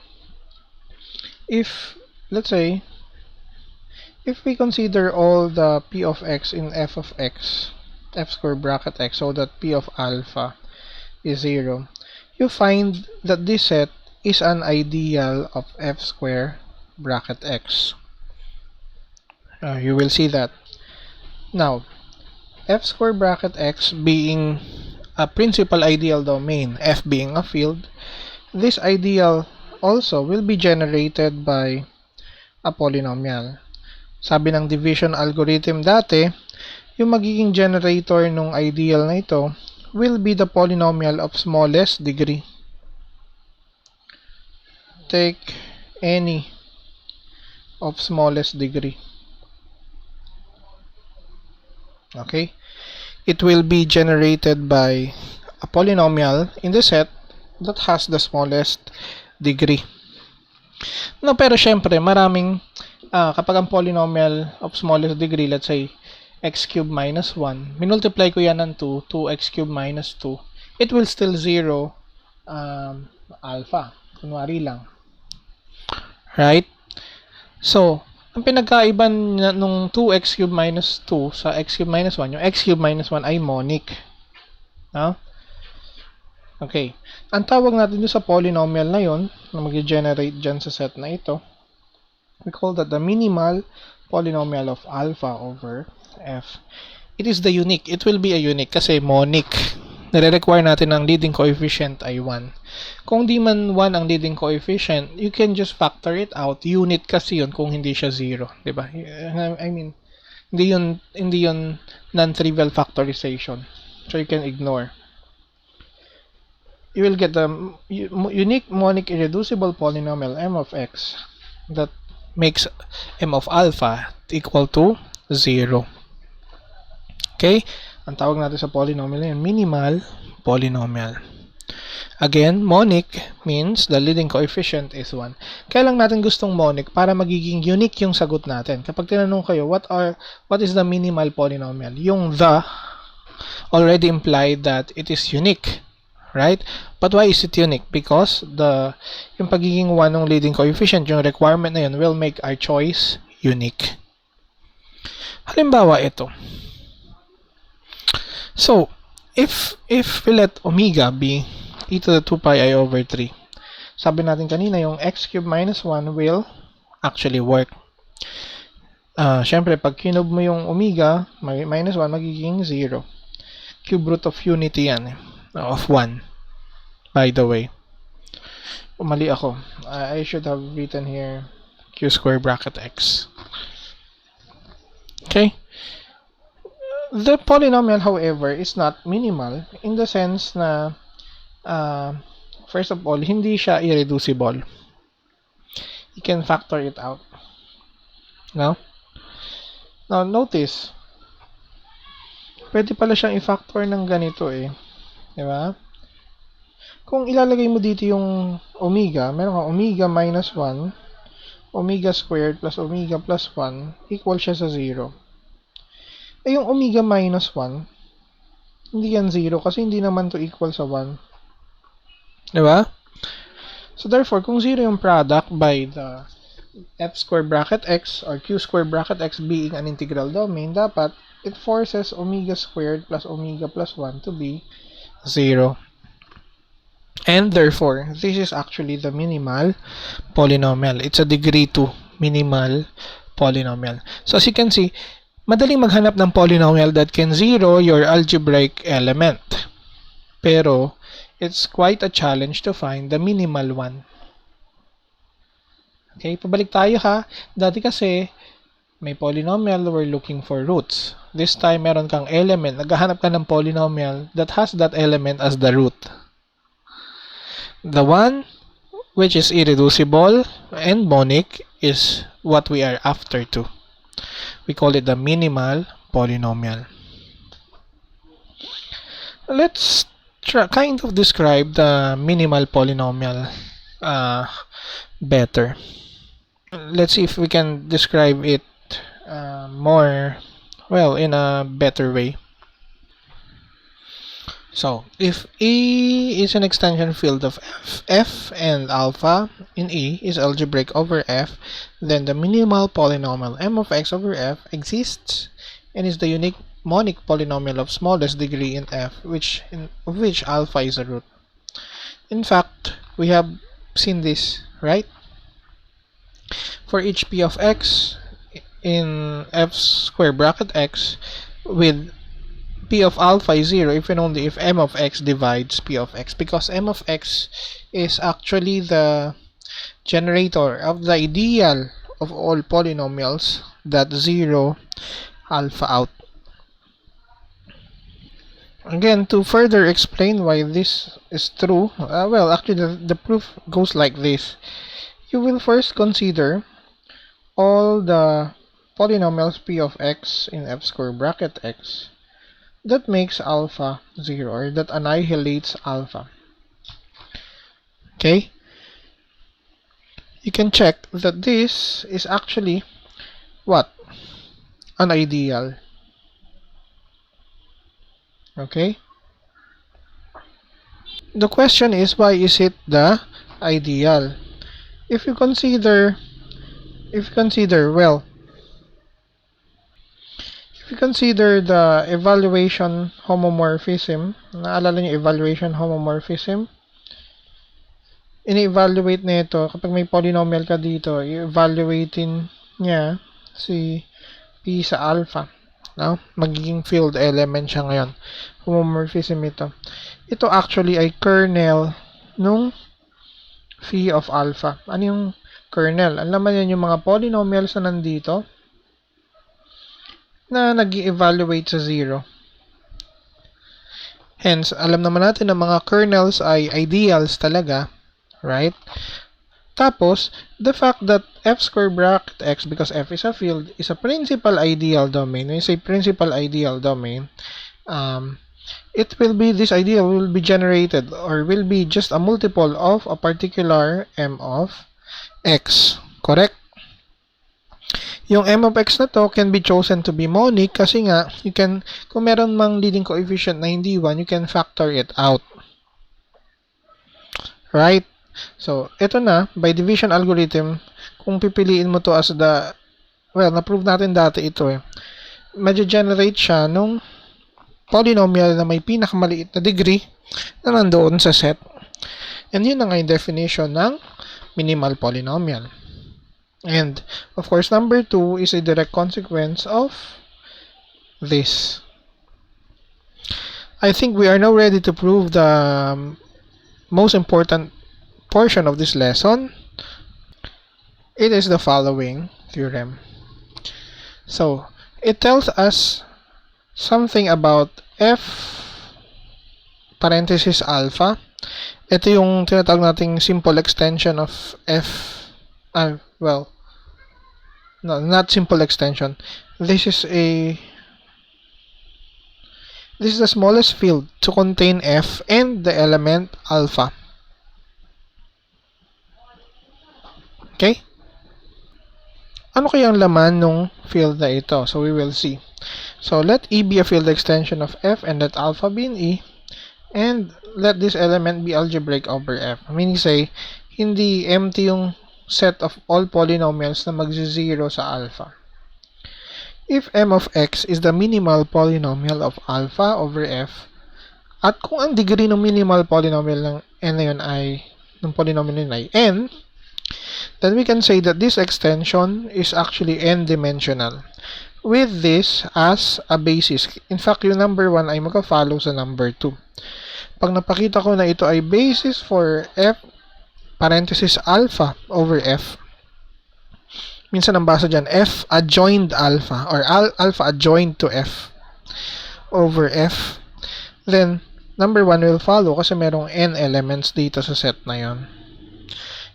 If, let's say, if we consider all the p of x in f of x, f square bracket x, so that p of alpha is 0, you find that this set is an ideal of f square bracket x. You will see that. Now, f square bracket x being a principal ideal domain, f being a field, this ideal also will be generated by a polynomial. Sabi ng division algorithm dati, yung magiging generator ng ideal na ito will be the polynomial of smallest degree. Take any of smallest degree. Okay? It will be generated by a polynomial in the set that has the smallest degree. No, pero syempre, maraming kapag ang polynomial of smallest degree, let's say, x cubed minus 1, minultiply ko yan ng 2, 2x cubed minus 2, it will still zero alpha. Kunwari lang. Right? So, ang pinagkaiba nung 2x cubed minus 2 sa x cubed minus 1, yung x cubed minus 1 ay monic. No? Okay. Ang tawag natin sa polynomial na yon na mag-generate dyan sa set na ito, we call that the minimal polynomial of alpha over f. It is the unique. It will be a unique kasi monic. Nire-require natin ang leading coefficient ay 1. Kung di man 1 ang leading coefficient, you can just factor it out. Unit kasi yun kung hindi siya 0. Diba? I mean, hindi yun non-trivial factorization. So you can ignore. You will get the unique monic irreducible polynomial m of x that makes m of alpha equal to 0. Okay? Ang tawag natin sa polynomial na yun, minimal polynomial. Again, monic means the leading coefficient is 1. Kaya lang natin gustong monic para magiging unique yung sagot natin. Kapag tinanong kayo, what is the minimal polynomial? Yung the already implied that it is unique. Right? But why is it unique? Because yung pagiging 1 ng leading coefficient, yung requirement na yun, will make our choice unique. Halimbawa, ito. So, if we let omega be e to the 2 pi I over 3, sabi natin kanina, yung x cubed minus 1 will actually work. Syempre, pag kinub mo yung omega, minus 1, magiging 0. Cube root of unity yan, of 1. By the way. Mali ako. I should have written here q square bracket x. Okay? The polynomial, however, is not minimal in the sense na first of all, hindi siya irreducible. You can factor it out. No? Now, notice, pwede pala siyang i-factor ng ganito eh. Diba? Kung ilalagay mo dito yung omega, meron kang omega minus 1, omega squared plus omega plus 1, equal siya sa 0. Eh, yung omega minus 1, hindi yan 0 kasi hindi naman to equal sa 1. Diba? So, therefore, kung 0 yung product by the f square bracket x or q square bracket x being an integral domain, dapat it forces omega squared plus omega plus 1 to be 0. And therefore, this is actually the minimal polynomial. It's a degree 2 minimal polynomial. So, as you can see, madaling maghanap ng polynomial that can zero your algebraic element. Pero, it's quite a challenge to find the minimal one. Okay, pabalik tayo ha. Dati kasi, may polynomial, we're looking for roots. This time, meron kang element. Naghahanap ka ng polynomial that has that element as the root. The one which is irreducible and monic is what we are after to. We call it the minimal polynomial. Let's kind of describe the minimal polynomial better. Let's see if we can describe it more, well, in a better way. So, if A is an extension field of F and alpha in A is algebraic over F, then the minimal polynomial m of x over F exists and is the unique monic polynomial of smallest degree in F, of which alpha is a root. In fact, we have seen this, right? For each p of x in f square bracket x with p of alpha is 0 if and only if m of x divides p of x, because m of x is actually the generator of the ideal of all polynomials that zero alpha out. Again, to further explain why this is true, well, actually the proof goes like this. You will first consider all the polynomials p of x in f square bracket x that makes alpha 0 or that annihilates alpha. Okay? You can check that this is actually what? An ideal. Okay? The question is, why is it the ideal? If you consider the evaluation homomorphism, naalala niyo evaluation homomorphism? Ini-evaluate na ito, kapag may polynomial ka dito, i-evaluatein niya si P sa alpha. No? Magiging field element siya ngayon. Homomorphism ito. Ito actually ay kernel nung phi of alpha. Ano yung kernel? Alam naman yan yung mga polynomials na nandito na nag-evaluate sa 0. Hence, alam naman natin na mga kernels ay ideals talaga, right? Tapos, the fact that f square bracket x, because f is a field, is a principal ideal domain. When you say principal ideal domain, this ideal will be generated or will be just a multiple of a particular m of x. Correct? Yung m of x na to can be chosen to be monic kasi nga, kung meron mang leading coefficient na hindi 1, you can factor it out. Right? So, ito na, by division algorithm, kung pipiliin mo to as na-prove natin dati ito eh, ma-generate siya nung polynomial na may pinakamaliit na degree na nandoon sa set. And yun na nga yung definition ng minimal polynomial. And, of course, number 2 is a direct consequence of this. I think we are now ready to prove the most important portion of this lesson. It is the following theorem. So, it tells us something about f parenthesis alpha. Ito yung tinatawag nating simple extension of f. Well, no, not simple extension. This is the smallest field to contain f and the element alpha. Okay? Ano kaya ang laman ng field na ito? So we will see. So let E be a field extension of f and let alpha be in E. And let this element be algebraic over f. Meaning say, hindi empty yung set of all polynomials na magzi-zero sa alpha. If m of x is the minimal polynomial of alpha over f, at kung ang degree ng minimal polynomial ng n na yun ay, ng polynomial yun ay n, then we can say that this extension is actually n-dimensional with this as a basis. In fact, yung number 1 ay magka-follow sa number 2. Pag napakita ko na ito ay basis for f parenthesis alpha over f, minsan ang basa dyan, f adjoined alpha or alpha adjoined to f over f, then number 1 will follow kasi merong n elements dito sa set na yon.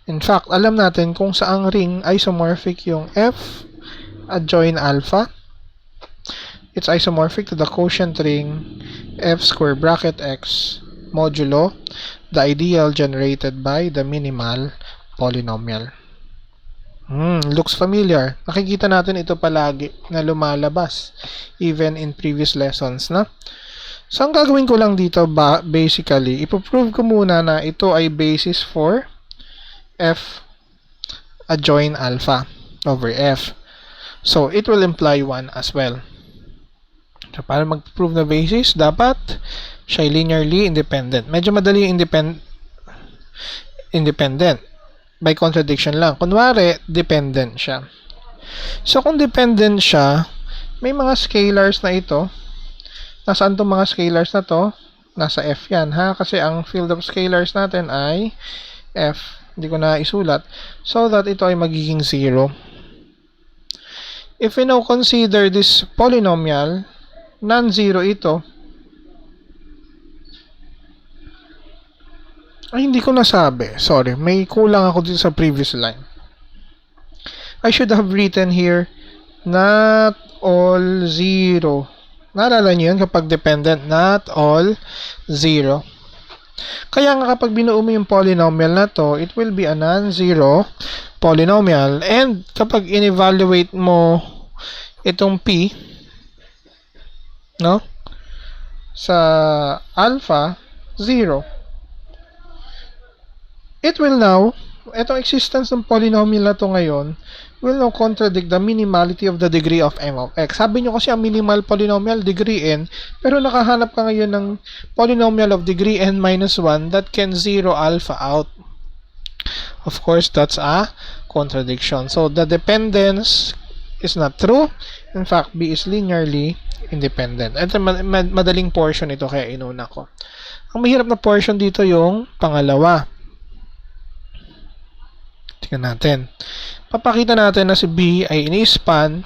In fact, alam natin kung saang ring isomorphic yung f adjoin alpha. It's isomorphic to the quotient ring f square bracket x modulo the ideal generated by the minimal polynomial. Looks familiar. Nakikita natin ito palagi na lumalabas even in previous lessons na. So, ang gagawin ko lang dito basically, ipoprove ko muna na ito ay basis for f adjoin alpha over f. So, it will imply 1 as well. So, para mag-prove na basis, dapat siya linearly independent. Medyo madali yung independent. By contradiction lang. Kunwari, dependent siya. So, kung dependent siya, may mga scalars na ito. Nasaan itong mga scalars na to? Nasa f yan, ha? Kasi ang field of scalars natin ay f. Hindi ko na isulat. So that ito ay magiging 0. If we now consider this polynomial, non-zero ito. Ay, hindi ko nasabi. Sorry, may kulang ako dito sa previous line. I should have written here, not all 0. Naalala nyo yun kapag dependent, not all 0. Kaya nga kapag binuo mo yung polynomial na to, it will be a non-zero polynomial. And kapag in-evaluate mo itong p, no? Sa alpha, 0. It will now, itong existence ng polynomial na to ngayon, will now contradict the minimality of the degree of m of x. Sabi nyo kasi ang minimal polynomial, degree n, pero nakahanap ka ngayon ng polynomial of degree n minus 1 that can zero alpha out. Of course, that's a contradiction. So, the dependence is not true. In fact, B is linearly independent. Ito, madaling portion ito kaya inuna ko. Ang mahirap na portion dito yung pangalawa. Tingnan natin. Papakita natin na si B ay ini-span.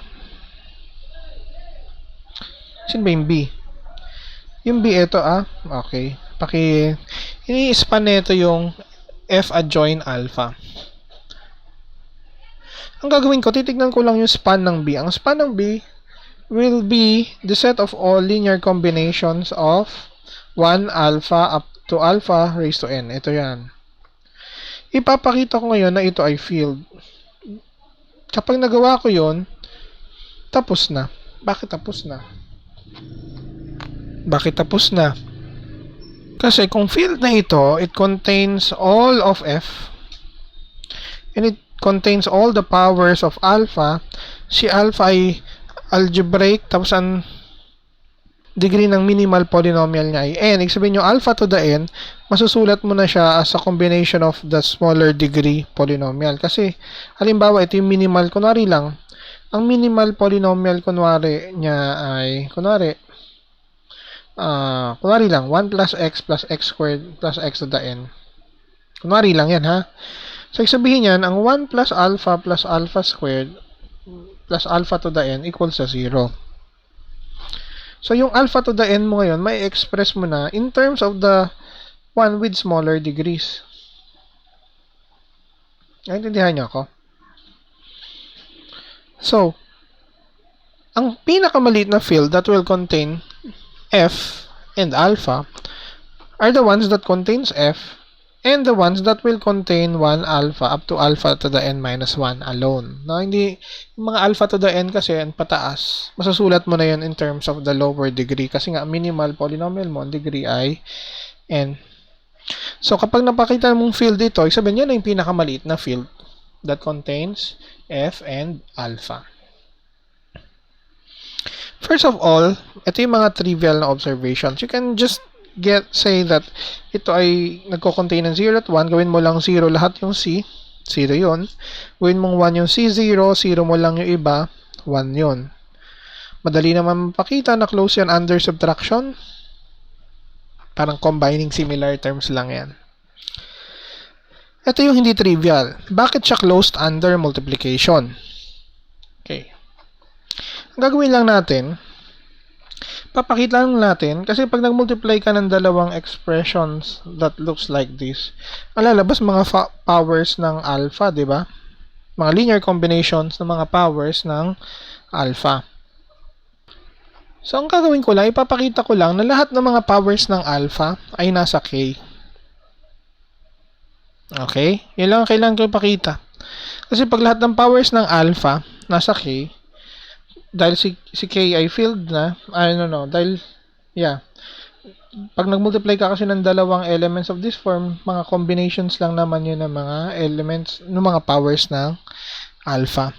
Sino ba yung B? Yung B, ito Okay. Ini-span nito yung F adjoin alpha. Ang gagawin ko, titignan ko lang yung span ng B. Ang span ng B will be the set of all linear combinations of 1 alpha up to alpha raised to n. Ito yan. Ipapakita ko ngayon na ito ay field. Kapag nagawa ko yon, tapos na. Bakit tapos na? Bakit tapos na? Kasi kung field na ito, it contains all of f and it contains all the powers of alpha. Si alpha ay algebraic, tapos ang degree ng minimal polynomial niya ay n. Ibig sabihin yung alpha to the n, masusulat mo na siya as a combination of the smaller degree polynomial. Kasi, halimbawa, ito yung minimal, kunwari lang. Ang minimal polynomial, kunwari lang, 1 plus x squared plus x to the n. Kunwari lang yan, ha? So, sabihin yan, ang 1 plus alpha squared plus alpha to the n equals sa 0. So, yung alpha to the n mo ngayon, may express mo na in terms of the one with smaller degrees. Naintindihan niyo ako? So, ang pinakamaliit na field that will contain f and alpha are the ones that contains f and the ones that will contain 1 alpha up to alpha to the n minus 1 alone. No, hindi, yung mga alpha to the n kasi ang pataas, masasulat mo na yun in terms of the lower degree kasi nga minimal polynomial mo, degree ay n. So, kapag napakita mong field ito, sabihin yan na yung pinakamaliit na field that contains f and alpha. First of all, ito yung mga trivial na observations. You can just say that ito ay nagko-contain ng 0 at 1. Gawin mo lang 0 lahat yung C. 0 yun. Gawin mong 1 yung C0. 0 mo lang yung iba. 1 yun. Madali naman mapakita na close yan under subtraction. Parang combining similar terms lang yan. Ito yung hindi trivial. Bakit siya closed under multiplication? Okay. Ang gagawin lang natin, papakita lang natin, kasi pag nag-multiply ka ng dalawang expressions that looks like this, ang lalabas mga powers ng alpha, di ba? Mga linear combinations ng mga powers ng alpha. So, ang gagawin ko lang, ipapakita ko lang na lahat ng mga powers ng alpha ay nasa k. Okay? Yan lang ang kailangan ko ipakita. Kasi pag lahat ng powers ng alpha nasa k, dahil si k ay filled na, dahil, pag nag-multiply ka kasi ng dalawang elements of this form, mga combinations lang naman yun ng mga elements, ng mga powers ng alpha.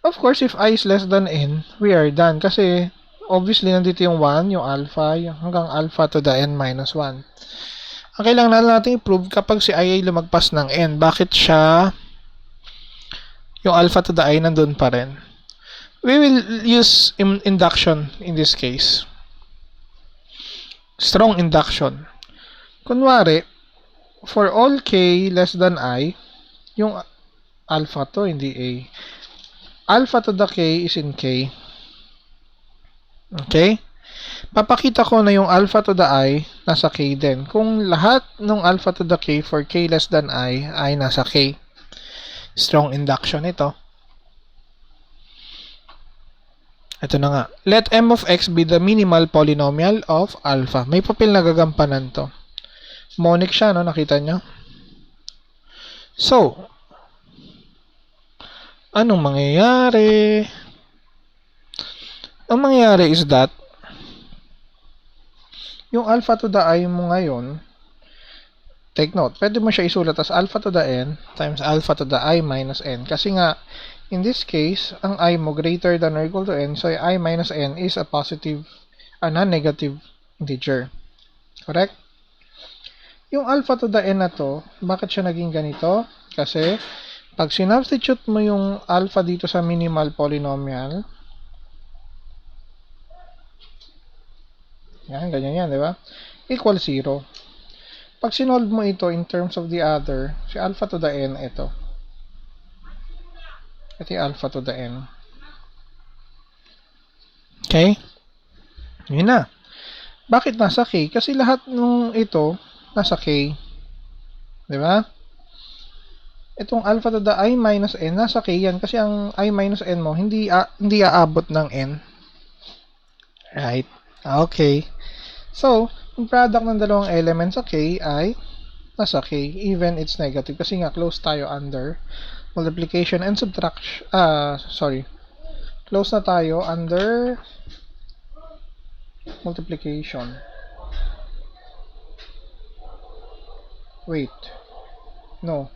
Of course, if I is less than n, we are done. Kasi, obviously, nandito yung 1, yung alpha, hanggang alpha to the n minus 1. Ang kailangan natin i-prove kapag si I ay lumagpas ng n. Bakit siya, yung alpha to the I nandun pa rin? We will use induction in this case. Strong induction. Kunwari, for all k less than I, yung alpha to, hindi a. Alpha to the k is in k. Okay? Papakita ko na yung alpha to the I nasa k din. Kung lahat ng alpha to the k for k less than I ay nasa k. Strong induction ito. Ito na nga. Let m of x be the minimal polynomial of alpha. May papel na gagampanan to. Monic siya, no? Nakita nyo? So, anong mangyayari? Ang mangyayari is that yung alpha to the I mo ngayon, take note, pwede mo siya isulat as alpha to the n times alpha to the I minus n. Kasi nga, in this case, ang I mo greater than or equal to n, so I minus n is a positive, a non-negative integer. Correct? Yung alpha to the n na to, bakit siya naging ganito? Kasi, pag sinubstitute mo yung alpha dito sa minimal polynomial, yan, ganyan yan, di ba? Equal 0. Pag sinolve mo ito in terms of the other, si alpha to the n, ito. Ito yung alpha to the n. Okay? Yun na. Bakit nasa k? Kasi lahat ng ito, nasa k. Diba? Itong alpha to the I minus n, nasa k yan. Kasi ang I minus n mo, hindi aabot ng n. Right? Okay. So, yung product ng dalawang elements sa k ay nasa k. Even it's negative. Kasi nga, close tayo under multiplication and subtraction, close na tayo under multiplication. Wait. No.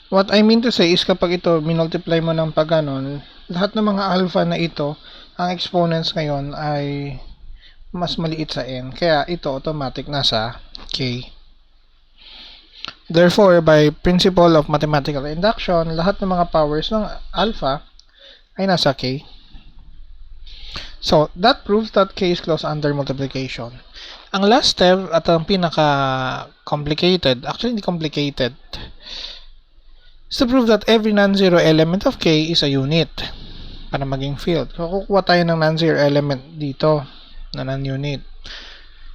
What I mean to say is kapag ito, minultiply mo ng pag-ganon, lahat ng mga alpha na ito, ang exponents ngayon ay mas maliit sa n. Kaya ito, automatic nasa k. Therefore, by principle of mathematical induction, lahat ng mga powers ng alpha ay nasa k. So, that proves that k is closed under multiplication. Ang last step at ang pinaka-complicated, actually hindi complicated, is to prove that every non-zero element of k is a unit. para maging field. So, kukuha tayo ng non-zero element dito na non-unit.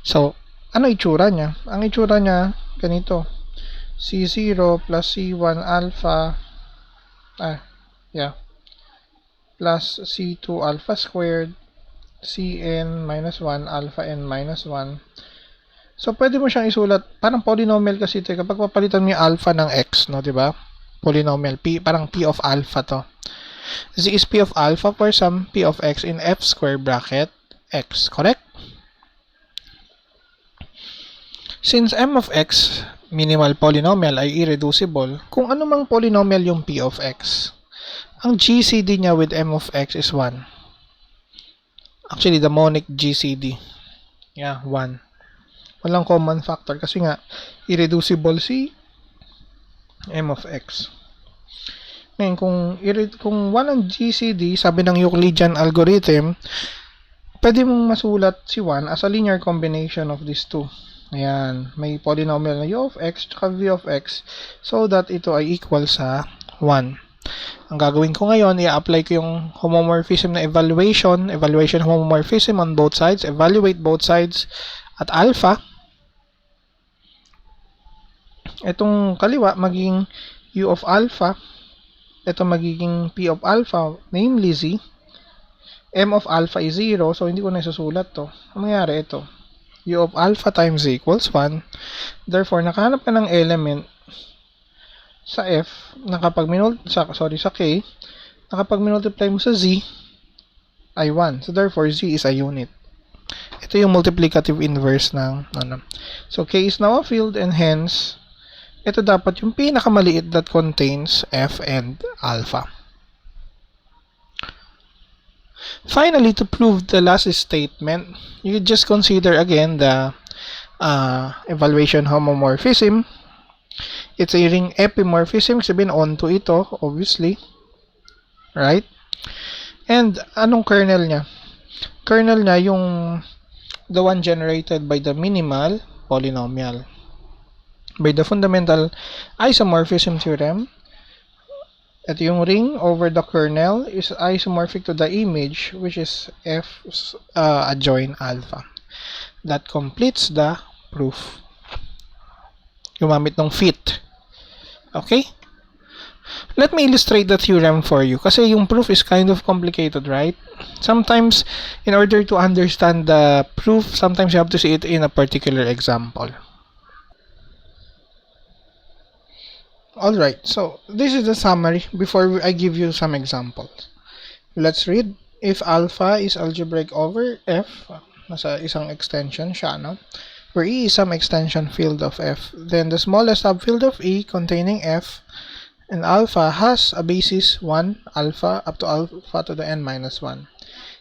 So, ano itsura niya? Ang itsura niya, ganito. C0 plus C1 alpha plus C2 alpha squared Cn minus 1 alpha n minus 1. So, pwede mo siyang isulat, parang polynomial kasi ito, kapag papalitan mo yung alpha ng x, no, di ba? Polynomial, parang p of alpha to. Z is p of alpha for some p of x in f square bracket x, correct? Since m of x, minimal polynomial, ay irreducible, kung ano mang polynomial yung p of x, ang GCD niya with m of x is 1. Actually, the monic GCD. 1. Walang common factor kasi nga, irreducible si m of x. Ngayon, kung walang GCD, sabi ng Euclidean algorithm, pwede mong masulat si 1 as a linear combination of these two. Ayan, may polynomial na u of x at v of x so that ito ay equal sa 1. Ang gagawin ko ngayon, i-apply ko yung homomorphism na evaluation homomorphism on both sides, evaluate both sides at alpha. Itong kaliwa, magiging u of alpha. Ito magiging p of alpha, namely z. M of alpha is 0, so hindi ko na isusulat to. Ang mangyari ito, u of alpha times z equals 1. Therefore, nakahanap ka ng element sa f na kapag sa k, na kapag minultiply mo sa z ay 1. So, therefore, z is a unit. Ito yung multiplicative inverse ng So, k is now a field and hence, ito dapat yung pinakamaliit that contains f and alpha. Finally, to prove the last statement, you just consider again the evaluation homomorphism. It's a ring epimorphism, sabihin onto ito, obviously. Right? And anong kernel niya? Kernel niya yung the one generated by the minimal polynomial. By the fundamental isomorphism theorem, ito yung ring over the kernel is isomorphic to the image which is f adjoin alpha. That completes the proof. Gumamit ng fit. Okay? Let me illustrate the theorem for you kasi yung proof is kind of complicated, right? Sometimes, in order to understand the proof, sometimes you have to see it in a particular example. Alright, so this is the summary before I give you some examples. Let's read. If alpha is algebraic over f, nasa isang extension siya, no? Where E is some extension field of f, then the smallest subfield of E containing f and alpha has a basis 1 alpha up to alpha to the n minus 1.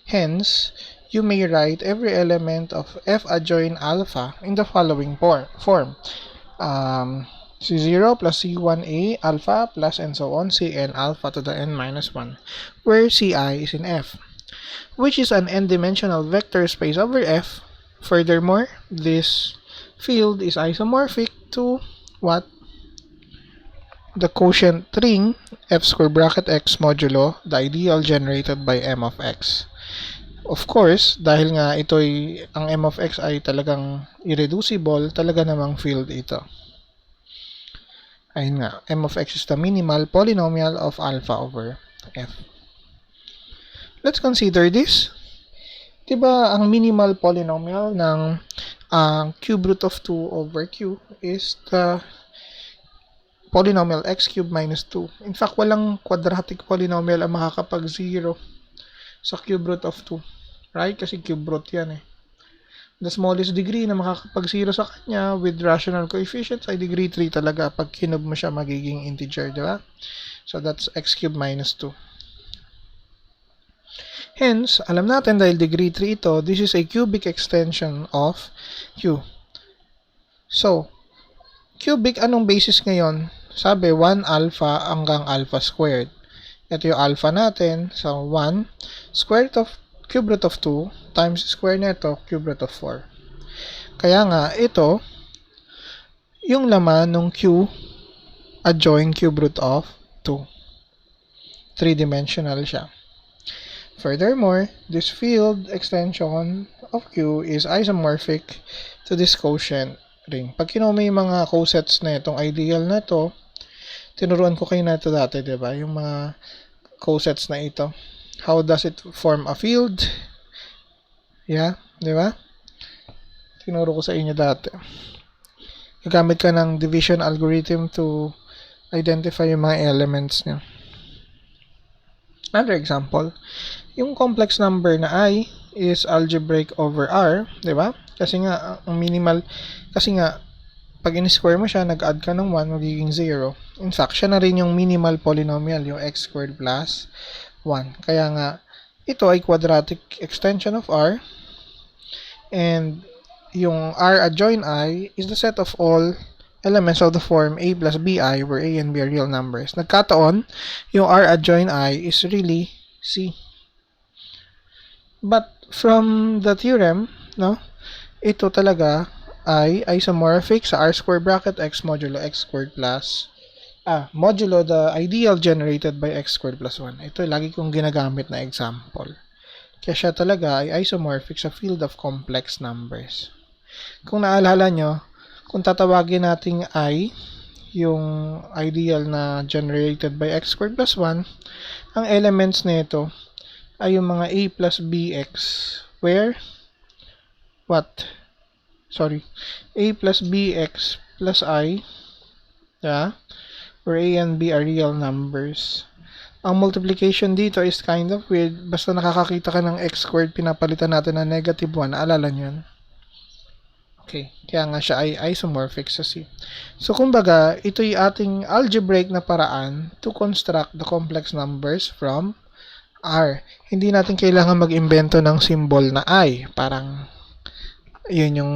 Hence, you may write every element of f adjoin alpha in the following form. C0 plus C1a alpha plus and so on Cn alpha to the n minus 1, where Ci is in F, which is an n-dimensional vector space over F. Furthermore, this field is isomorphic to what? The quotient ring F square bracket x modulo the ideal generated by M of x. Of course, dahil nga ang M of x ay talagang irreducible, talaga namang field ito. Ayun nga, M of x is the minimal polynomial of alpha over f. Let's consider this. Diba, ang minimal polynomial ng cube root of 2 over q is the polynomial x cubed minus 2. In fact, walang quadratic polynomial ang makakapag-0 sa cube root of 2. Right? Kasi cube root yan eh. The smallest degree na makakapag-0 sa kanya with rational coefficients ay degree 3 talaga. Pag kinub mo siya, magiging integer, di ba? So, that's x cubed minus 2. Hence, alam natin dahil degree 3 ito, this is a cubic extension of q. So, cubic, anong basis ngayon? Sabi, 1 alpha hanggang alpha squared. Ito yung alpha natin. So, 1 square root of cube root of 2 times square nito, cube root of 4. Kaya nga, ito, yung laman ng q adjoin cube root of 2. 3-dimensional siya. Furthermore, this field extension of Q is isomorphic to this quotient ring. Pag kinuha yung mga cosets na itong ideal na to, tinuruan ko kayo na ito dati, diba? Yung mga cosets na ito. How does it form a field? Yeah, diba? Tinuro ko sa inyo dati. Gagamit ka ng division algorithm to identify yung mga elements nyo. Another example, yung complex number na I is algebraic over R, di ba? Kasi nga, ang minimal, kasi nga, pag in-square mo siya, nag-add ka ng 1, magiging 0. In fact, siya na rin yung minimal polynomial, yung x squared plus 1. Kaya nga, ito ay quadratic extension of R, and yung R adjoin I is the set of all elements of the form a plus bi, where a and b are real numbers. Nagkataon, yung R adjoin I is really C. But from the theorem, no, ito talaga ay isomorphic sa R squared bracket x modulo x squared plus modulo the ideal generated by x squared plus 1. Ito lagi kong ginagamit na example. Kaya siya talaga ay isomorphic sa field of complex numbers. Kung naalala nyo, kung tatawagin nating I, yung ideal na generated by x squared plus 1, ang elements nito ay yung mga a plus bx, where, a plus bx plus I, yeah, where a and b are real numbers. Ang multiplication dito is kind of weird, basta nakakakita ka ng x squared, pinapalitan natin na negative 1, naalala nyo yan? Okay, kaya nga siya ay isomorphic sa C. So, kumbaga, ito'y ating algebraic na paraan to construct the complex numbers from R. Hindi natin kailangan mag-imbento ng symbol na I. Parang, yun yung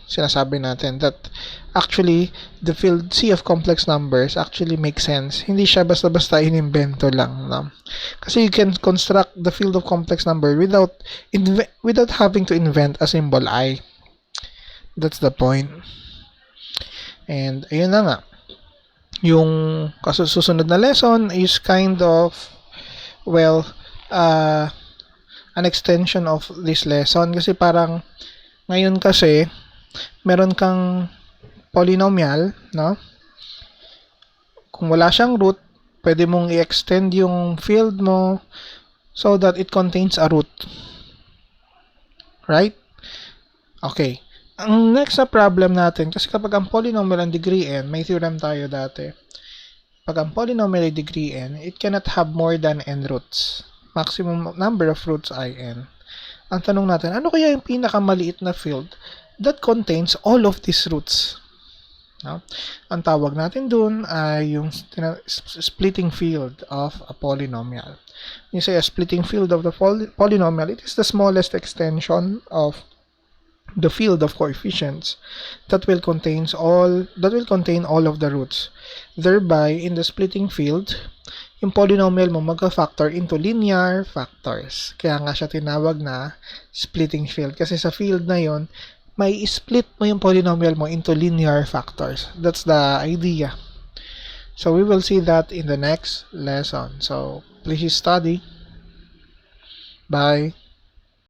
sinasabi natin. That, actually, the field C of complex numbers actually makes sense. Hindi siya basta-basta inimbento lang. No? Kasi you can construct the field of complex number without having to invent a symbol I. That's the point. And ayun na nga. Yung susunod na lesson is kind of, well, an extension of this lesson. Kasi parang, ngayon kasi, meron kang polynomial, no? Kung wala siyang root, pwede mong i-extend yung field mo so that it contains a root. Right? Okay. Ang next na problem natin, kasi kapag ang polynomial ang degree n, may theorem tayo dati. Pag ang polynomial ay degree n, it cannot have more than n roots. Maximum number of roots ay n. Ang tanong natin, ano kaya yung pinakamaliit na field that contains all of these roots? No? Ang tawag natin dun ay yung splitting field of a polynomial. When you say a splitting field of the polynomial, it is the smallest extension of the field of coefficients that will contain all of the roots. Thereby, in the splitting field, yung polynomial mo magka-factor into linear factors. Kaya nga siya tinawag na splitting field. Kasi sa field na yon, may split mo yung polynomial mo into linear factors. That's the idea. So we will see that in the next lesson. So please study. Bye.